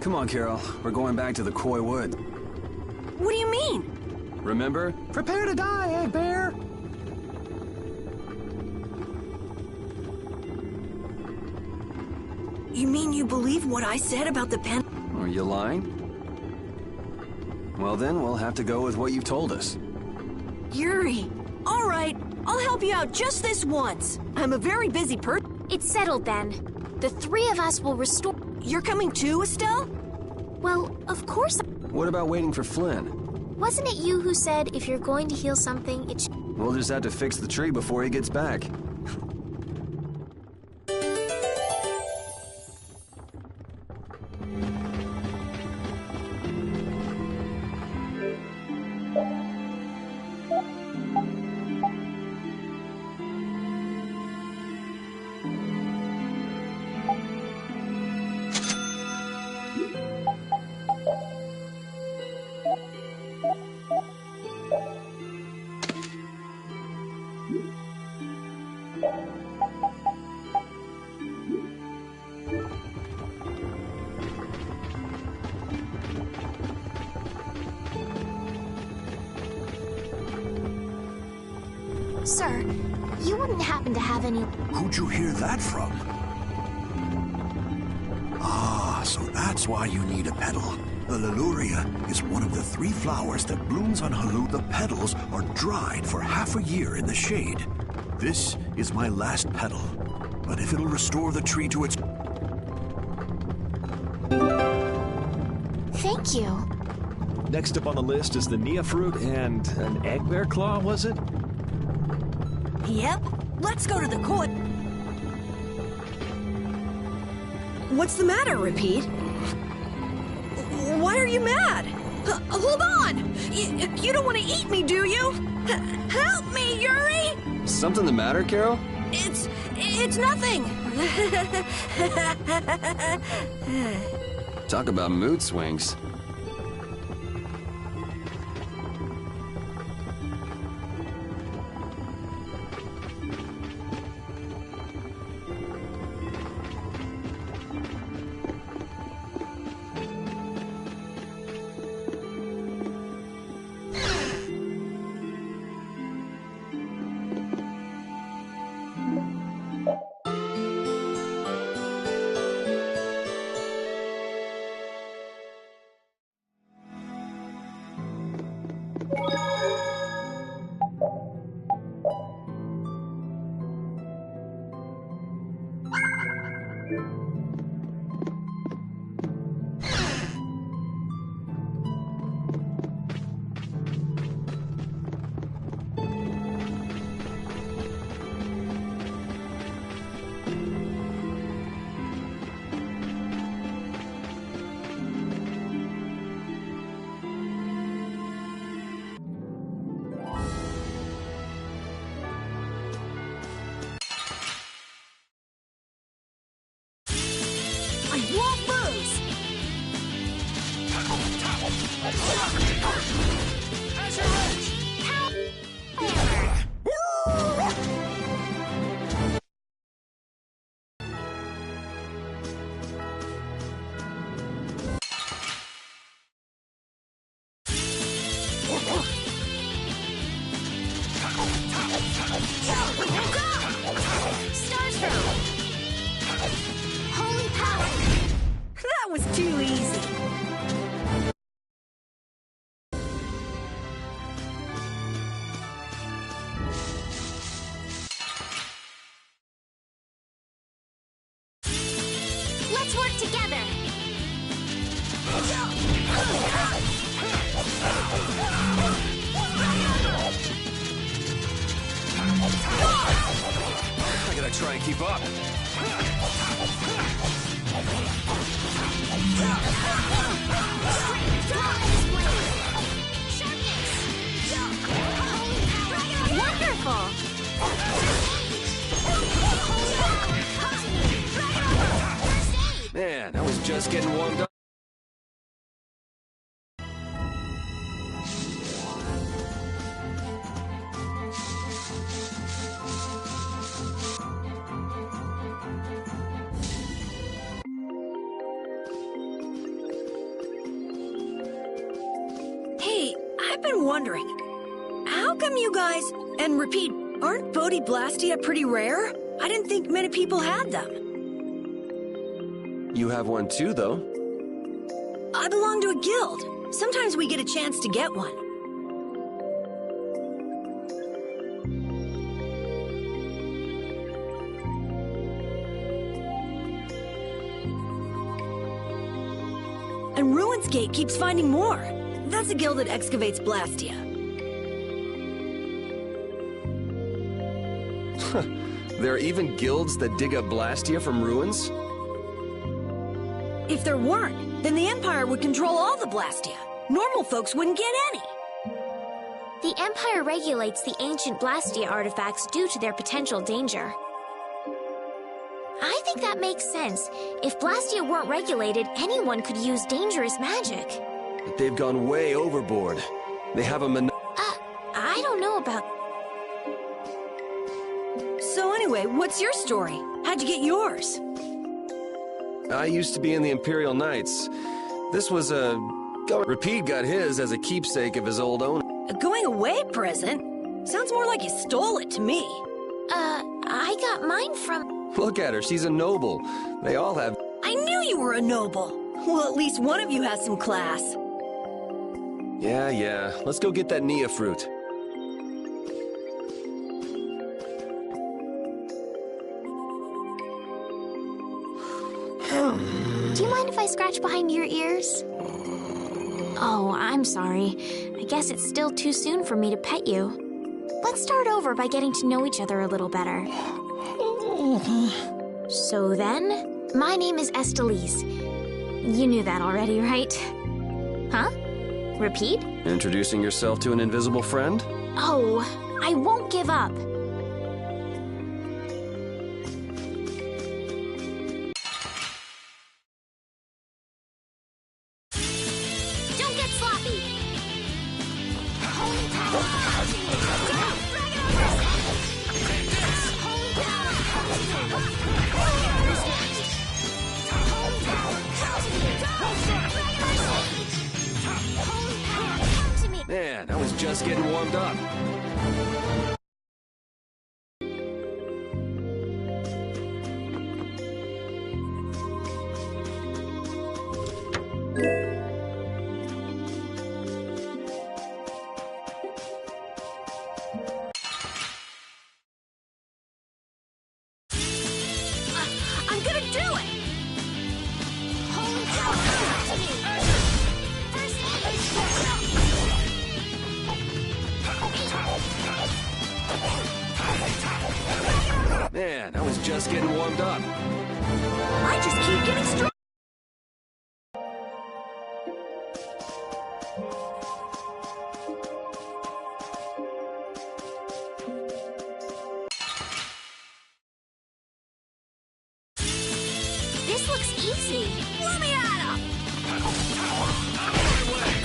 Come on, Carol. We're going back to the Quoï Wood. What do you mean? Remember? Prepare to die, Egg Bear! You mean you believe what I said about the pen? Are you lying? Well then, we'll have to go with what you've told us. Yuri! All right, I'll help you out just this once. I'm a very busy person. It's settled then. The three of us will restore... You're coming too, Estelle? Well, of course. What about waiting for Flynn? Wasn't it you who said if you're going to heal something, it should... We'll just have to fix the tree before he gets back. Sir, You wouldn't happen to have any... Who'd you hear that from? Ah, so that's why you need a petal. The Liluria is one of the 3 flowers that blooms on Halure. The petals are dried for half a year in the shade. This is my last petal, but if it'll restore the tree to its... Thank you. Next up on the list is the Nia fruit and an egg bear claw, was it? Yep. Let's go to the Quoï. What's the matter, Repeat? Why are you mad? Hold on! You don't want to eat me, do you? Help me, Yuri! Something the matter, Carol? It's nothing! Talk about mood swings. That was too easy. Let's work together. I gotta try and keep up. Wonderful! Man, I was just getting warmed up. Hey, I've been wondering, how come you guys, and Repeat, aren't Bodhi-blastia pretty rare? I didn't think many people had them. You have one too, though. I belong to a guild. Sometimes we get a chance to get one. And Ruins Gate keeps finding more. That's a guild that excavates Blastia. There are even guilds that dig up Blastia from ruins? If there weren't, then the Empire would control all the Blastia. Normal folks wouldn't get any. The Empire regulates the ancient Blastia artifacts due to their potential danger. I think that makes sense. If Blastia weren't regulated, anyone could use dangerous magic. But they've gone way overboard. They have a I don't know about... So anyway, what's your story? How'd you get yours? I used to be in the Imperial Knights. This was a... Repeat got his as a keepsake of his old owner. A going away present? Sounds more like you stole it to me. I got mine from... Look at her, she's a noble. They all have... I knew you were a noble. Well, at least one of you has some class. Yeah. Let's go get that Nia fruit. Do you mind if I scratch behind your ears? Oh, I'm sorry. I guess it's still too soon for me to pet you. Let's start over by getting to know each other a little better. So then, my name is Estelise. You knew that already, right? Huh? Repeat? Introducing yourself to an invisible friend? Oh, I won't give up. Don't get sloppy. Holy power. Man, I was just getting warmed up. I'm gonna do it! Holy power to me. Man, I was just getting warmed up. I just keep getting stronger. This looks easy. Let me at him! I feel power running.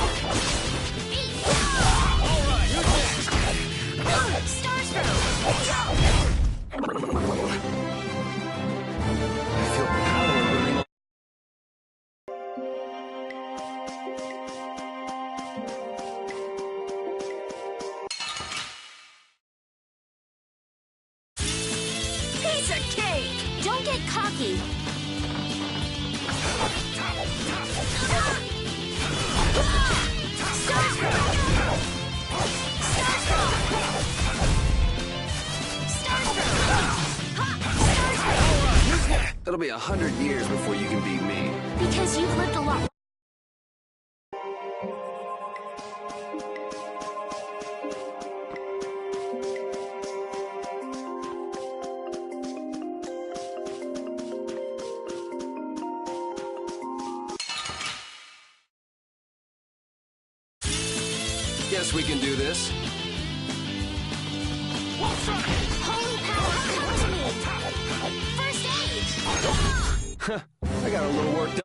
Piece of cake! Don't get cocky. It'll be 100 years before you can beat me. Because you've lived a lot. Guess we can do this. Holy power, come to me. First aid. I got a little work done.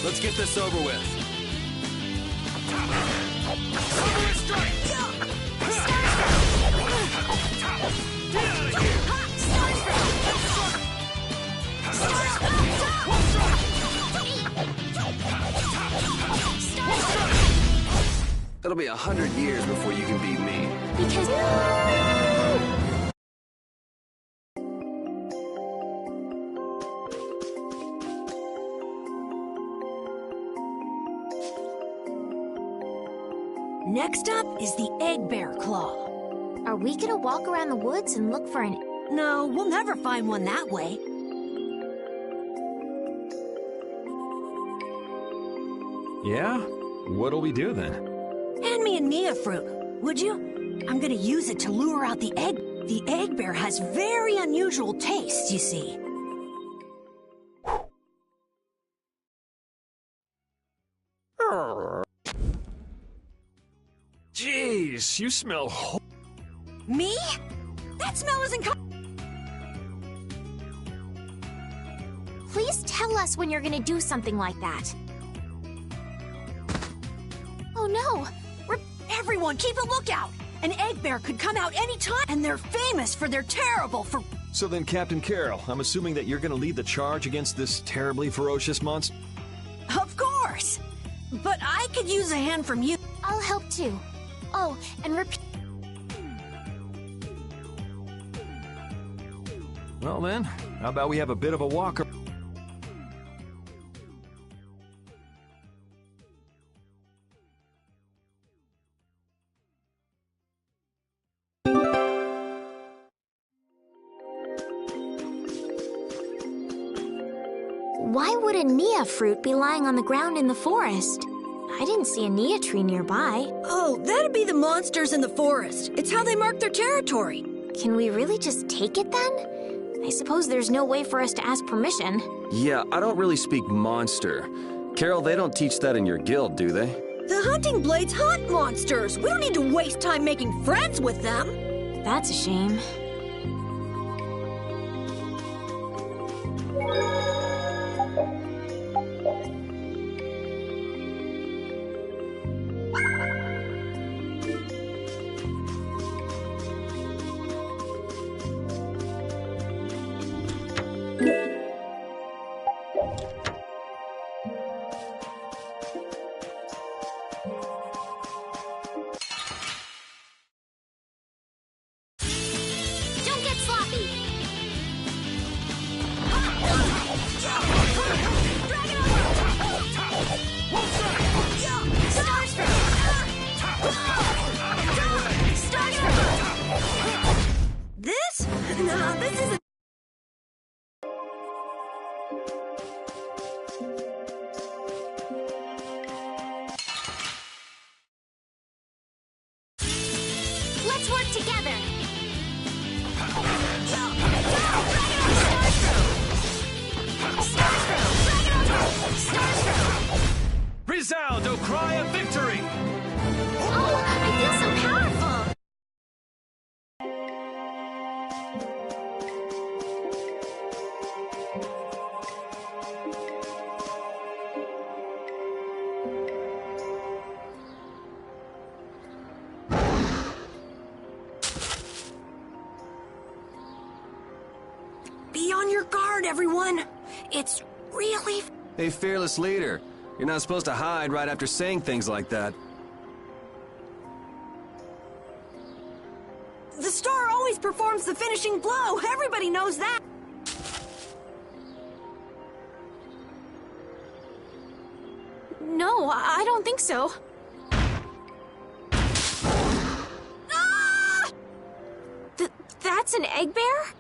Let's get this over with. It'll be 100 years before you can beat me. Because... Next up is the egg bear claw. Are we gonna walk around the woods and look for an... No, we'll never find one that way. Yeah? What'll we do then? Hand me a Nia fruit, would you? I'm gonna use it to lure out the egg. The egg bear has very unusual tastes, you see. Jeez, you smell Me? That smell isn't Please tell us when you're gonna do something like that. Oh no! Everyone, keep a lookout! An egg bear could come out any time, and they're famous for their terrible So then, Captain Carroll, I'm assuming that you're gonna lead the charge against this terribly ferocious monster? Of course! But I could use a hand from you. I'll help too. Oh, and repeat. Well then, how about we have a bit of a walk? Why would a Nia fruit be lying on the ground in the forest? I didn't see a Nia tree nearby. Oh, that'd be the monsters in the forest. It's how they mark their territory. Can we really just take it then? I suppose there's no way for us to ask permission. Yeah, I don't really speak monster. Carol, they don't teach that in your guild, do they? The hunting blades hunt monsters. We don't need to waste time making friends with them. That's a shame. Let's work together. Resound, O cry of victory! Oh, I feel so powerful. Be on your guard, everyone. It's really... Hey, fearless leader. You're not supposed to hide right after saying things like that. The star always performs the finishing blow. Everybody knows that. No, I don't think so. Ah! That's an egg bear?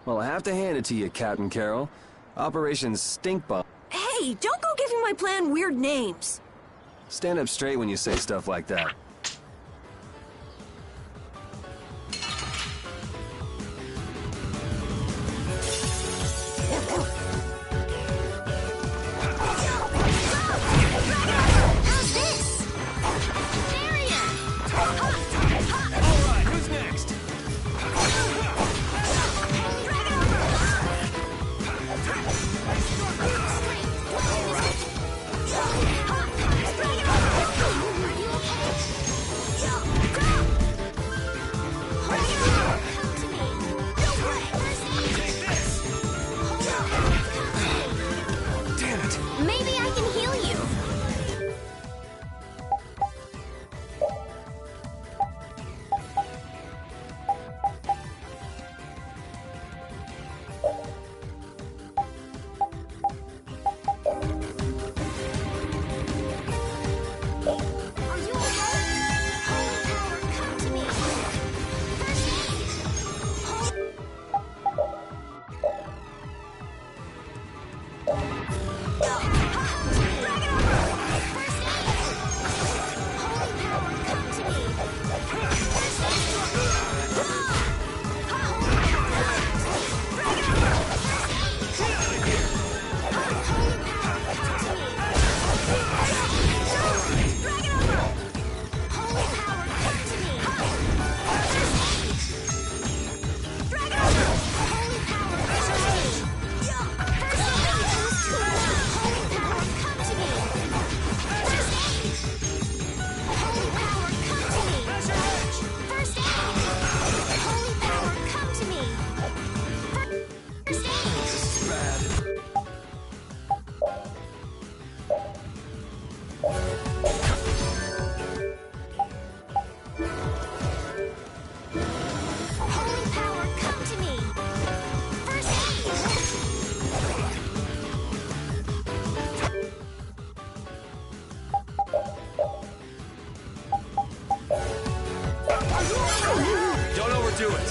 Well, I have to hand it to you, Captain Carol. Operation Stink Bomb. Hey, don't go giving my plan weird names. Stand up straight when you say stuff like that. How's this? Barrier! All right, who's next? do it.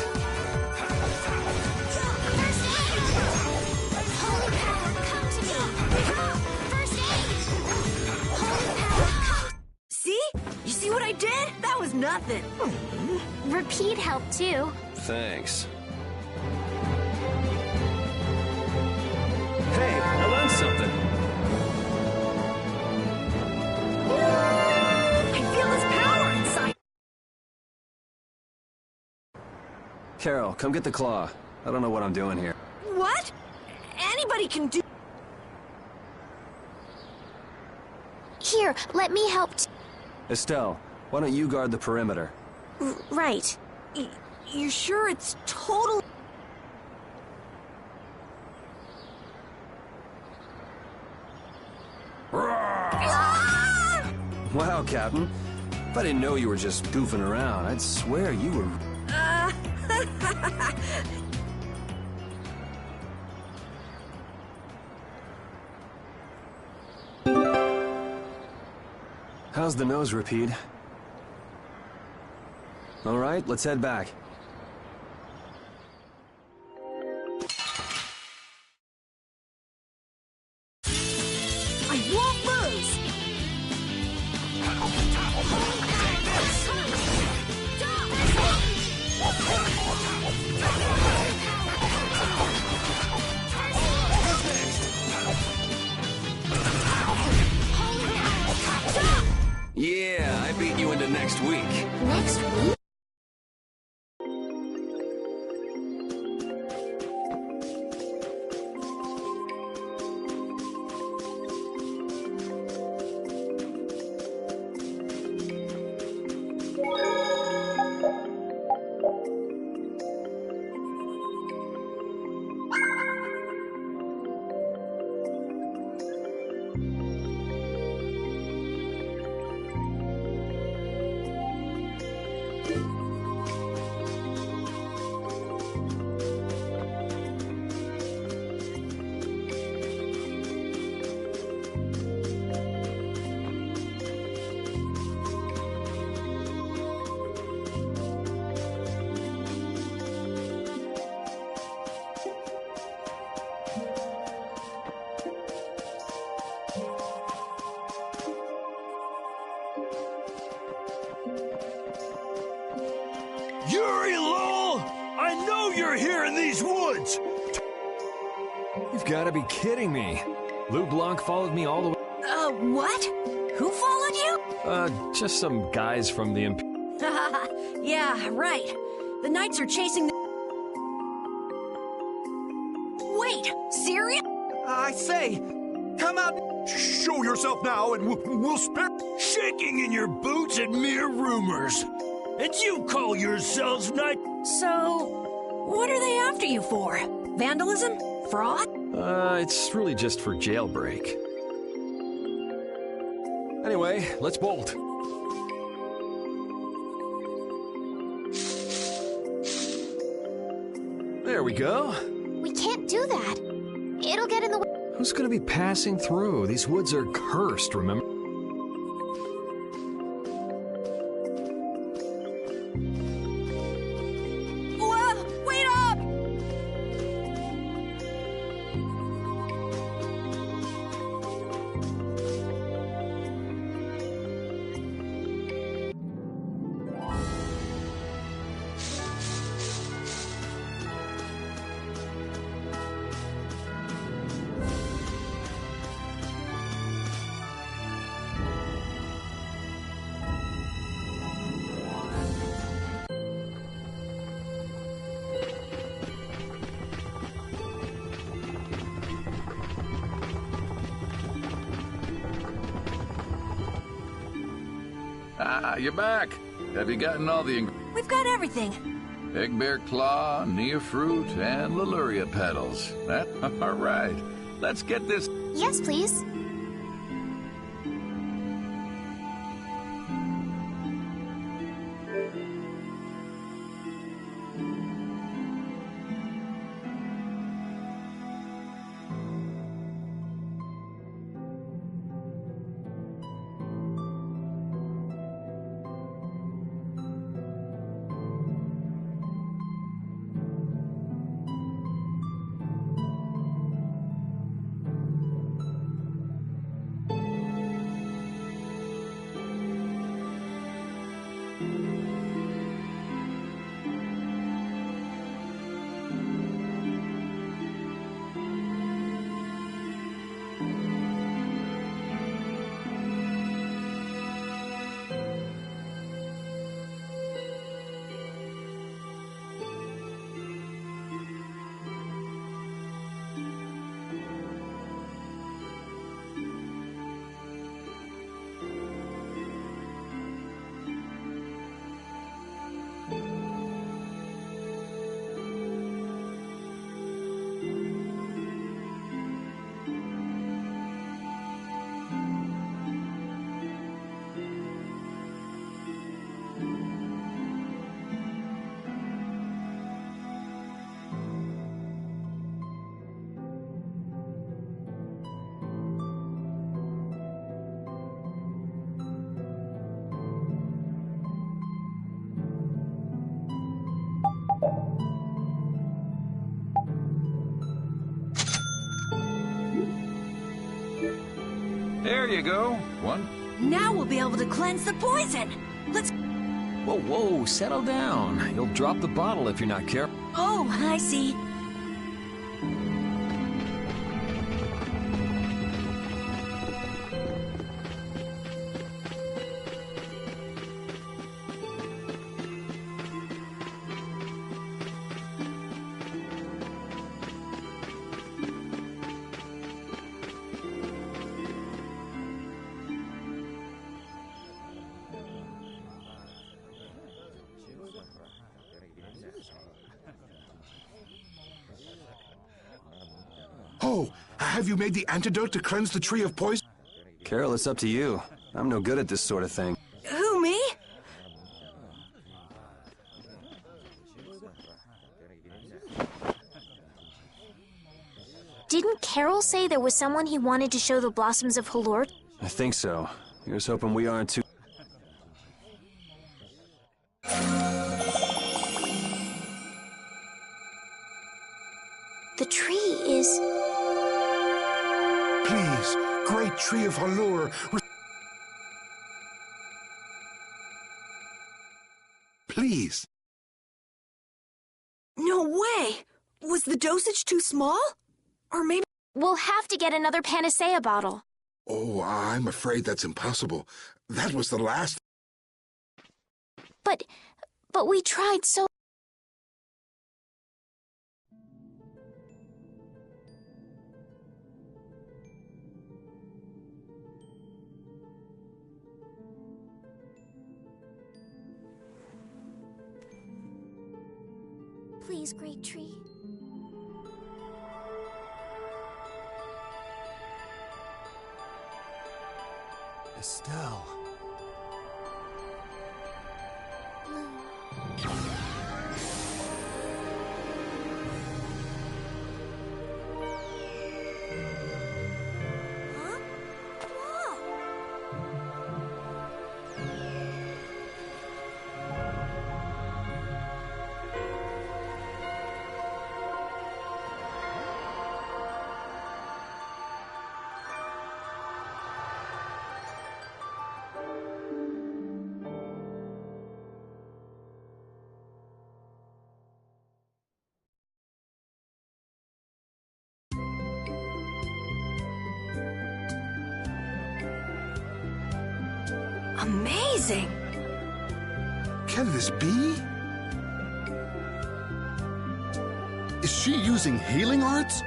Holy power, come to me! First aid! Holy power, come... See? You see what I did? That was nothing. Repeat helped too. Thanks. Hey, I learned something. I feel this power inside. Carol, come get the claw. I don't know what I'm doing here. What? Anybody can do... Here, let me help. Estelle, why don't you guard the perimeter? Right. You sure it's total... Wow, Captain. If I didn't know you were just goofing around, I'd swear you were... How's the nose, Rapide? All right, let's head back. I won't lose! Yeah, I beat you into next week. Next week? Yuri Lowell! I know you're here in these woods! You've got to be kidding me. Lou Blanc followed me all the way. What? Who followed you? Just some guys from the Yeah, right. The Knights are chasing the... Wait, serious? I say, come out. Show yourself now and we'll spare... Shaking in your boots at mere rumors. And you call yourselves knight... So, what are they after you for? Vandalism? Fraud? It's really just for jailbreak. Anyway, let's bolt. There we go. We can't do that. It'll get in the way. Who's gonna be passing through? These woods are cursed, remember? Wait up! Ah, you're back. Have you gotten all the We've got everything. egg bear claw, nia fruit, and Leluria petals? That all right. Let's get this. Yes, please. you go. One. Now we'll be able to cleanse the poison. Let's... Whoa, whoa, settle down. You'll drop the bottle if you're not careful. Oh, I see. Oh, have you made the antidote to cleanse the tree of poison? Carol, it's up to you. I'm no good at this sort of thing. Who, me? Didn't Carol say there was someone he wanted to show the blossoms of Halure? I think so. Here's hoping we aren't too... The tree is... Please, great tree of Halure. Please. No way! Was the dosage too small? Or maybe... We'll have to get another panacea bottle. Oh, I'm afraid that's impossible. That was the last... But we tried so... Please, great tree. Estelle. Huh? Whoa! Amazing! Can this be? Is she using healing arts?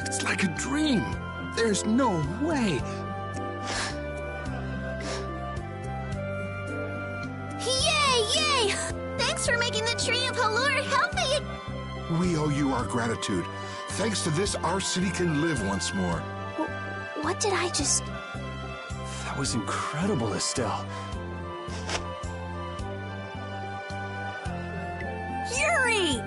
It's like a dream. There's no way. Yay, yay! Thanks for making the tree of Halure healthy! We owe you our gratitude. Thanks to this, our city can live once more. What did I just... That was incredible, Estelle. Yuri!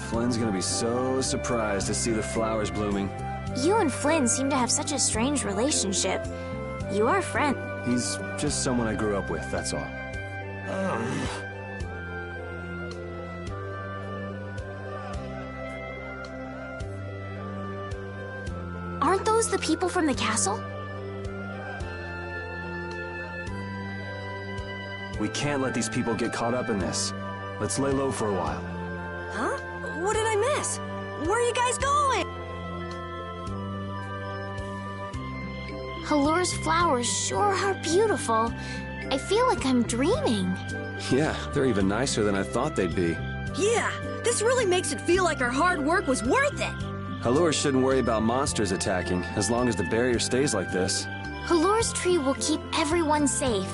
Flynn's gonna be so surprised to see the flowers blooming. You and Flynn seem to have such a strange relationship. You are friends. He's just someone I grew up with, that's all. Aren't those the people from the castle? We can't let these people get caught up in this. Let's lay low for a while. Huh? What did I miss? Where are you guys going? Halure's flowers sure are beautiful. I feel like I'm dreaming. Yeah, they're even nicer than I thought they'd be. Yeah, this really makes it feel like our hard work was worth it. Halure shouldn't worry about monsters attacking, as long as the barrier stays like this. Halure's tree will keep everyone safe.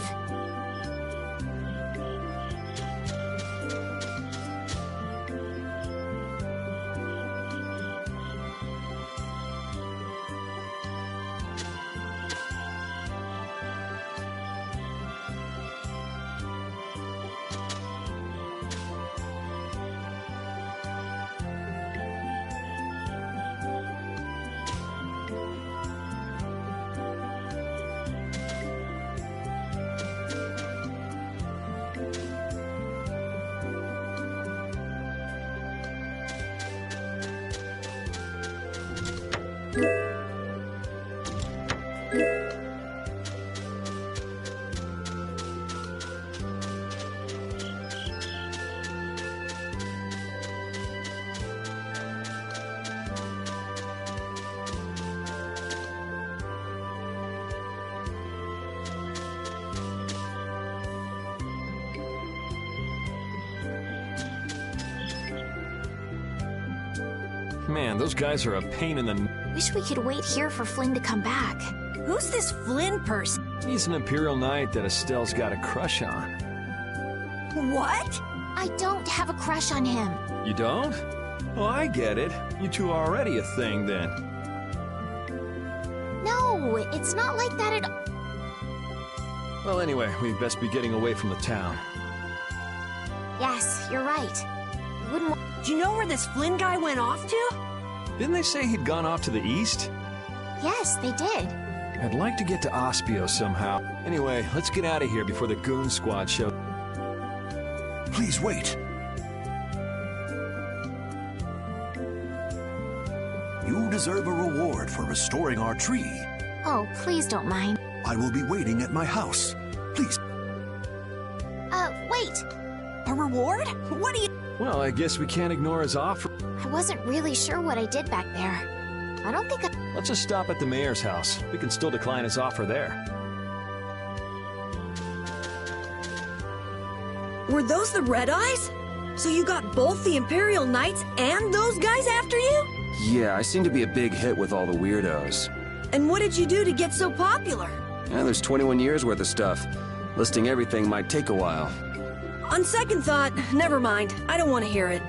Man, those guys are a pain in the... Wish we could wait here for Flynn to come back. Who's this Flynn person? He's an Imperial Knight that Estelle's got a crush on. What? I don't have a crush on him. You don't? Oh, I get it. You two are already a thing, then. No, it's not like that at all. Well, anyway, we'd best be getting away from the town. Yes, you're right. We wouldn't Do you know where this Flynn guy went off to? Didn't they say he'd gone off to the east? Yes, they did. I'd like to get to Ospio somehow. Anyway, let's get out of here before the goon squad show. Please wait. You deserve a reward for restoring our tree. Oh, please don't mind. I will be waiting at my house. Please. Wait. A reward? What do you... Well, I guess we can't ignore his offer. I wasn't really sure what I did back there. I don't think I... Let's just stop at the mayor's house. We can still decline his offer there. Were those the Red Eyes? So you got both the Imperial Knights and those guys after you? Yeah, I seem to be a big hit with all the weirdos. And what did you do to get so popular? Yeah, there's 21 years worth of stuff. Listing everything might take a while. On second thought, never mind. I don't want to hear it.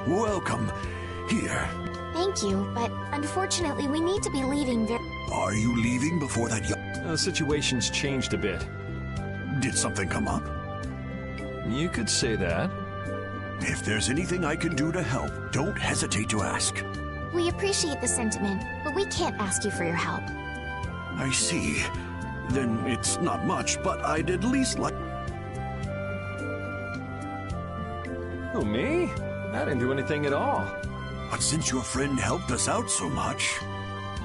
Welcome. Here. Thank you, but unfortunately we need to be leaving very... Are you leaving before that The situation's changed a bit. Did something come up? You could say that. If there's anything I can do to help, don't hesitate to ask. We appreciate the sentiment, but we can't ask you for your help. I see. Then it's not much, but I'd at least like... Who, me? I didn't do anything at all. But since your friend helped us out so much...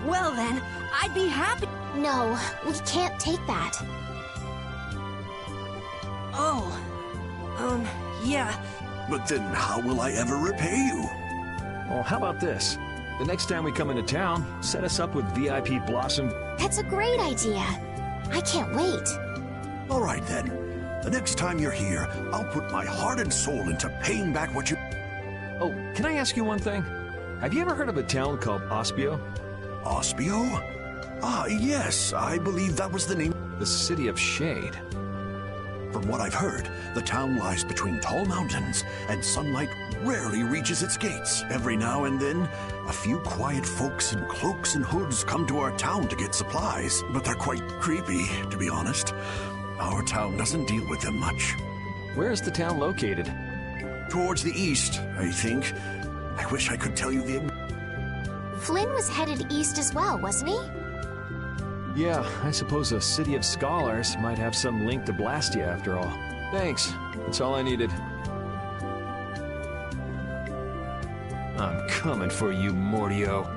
Well then, I'd be happy... No, we can't take that. Oh. Yeah. But then how will I ever repay you? Well, how about this? The next time we come into town, set us up with VIP Blossom. That's a great idea. I can't wait. All right then. The next time you're here, I'll put my heart and soul into paying back what you... Oh, can I ask you one thing? Have you ever heard of a town called Ospio? Ospio? Ah, yes, I believe that was the name. The City of Shade. From what I've heard, the town lies between tall mountains, and sunlight rarely reaches its gates. Every now and then, a few quiet folks in cloaks and hoods come to our town to get supplies, but they're quite creepy, to be honest. Our town doesn't deal with them much. Where is the town located? Towards the east, I think. I wish I could tell you the... Flynn was headed east as well, wasn't he? Yeah, I suppose a city of scholars might have some link to Blastia after all. Thanks. That's all I needed. I'm coming for you, Mortio.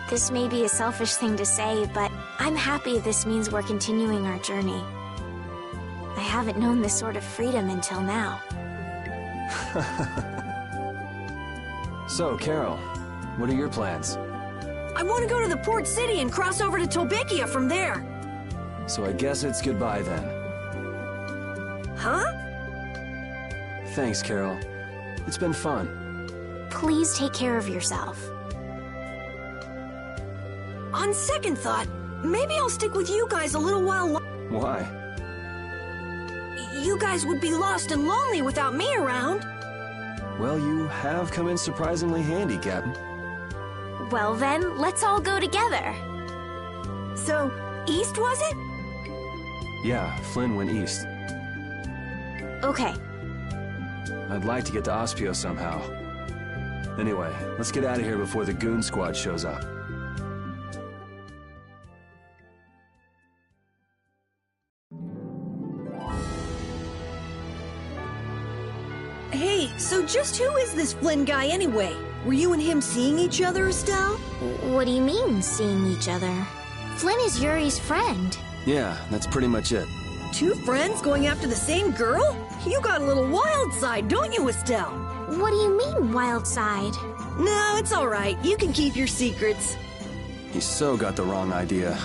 This may be a selfish thing to say, but I'm happy this means we're continuing our journey. I haven't known this sort of freedom until now. So, Carol, what are your plans? I want to go to the port city and cross over to Tobikia from there. So I guess it's goodbye then. Huh? Thanks, Carol. It's been fun. Please take care of yourself. On second thought, maybe I'll stick with you guys a little while longer. Why? You guys would be lost and lonely without me around. Well, you have come in surprisingly handy, Captain. Well then, let's all go together. So, east was it? Yeah, Flynn went east. Okay. I'd like to get to Ospio somehow. Anyway, let's get out of here before the goon squad shows up. Hey, so just who is this Flynn guy anyway? Were you and him seeing each other, Estelle? What do you mean, seeing each other? Flynn is Yuri's friend. Yeah, that's pretty much it. Two friends going after the same girl? You got a little wild side, don't you, Estelle? What do you mean, wild side? No, it's all right. You can keep your secrets. He so got the wrong idea.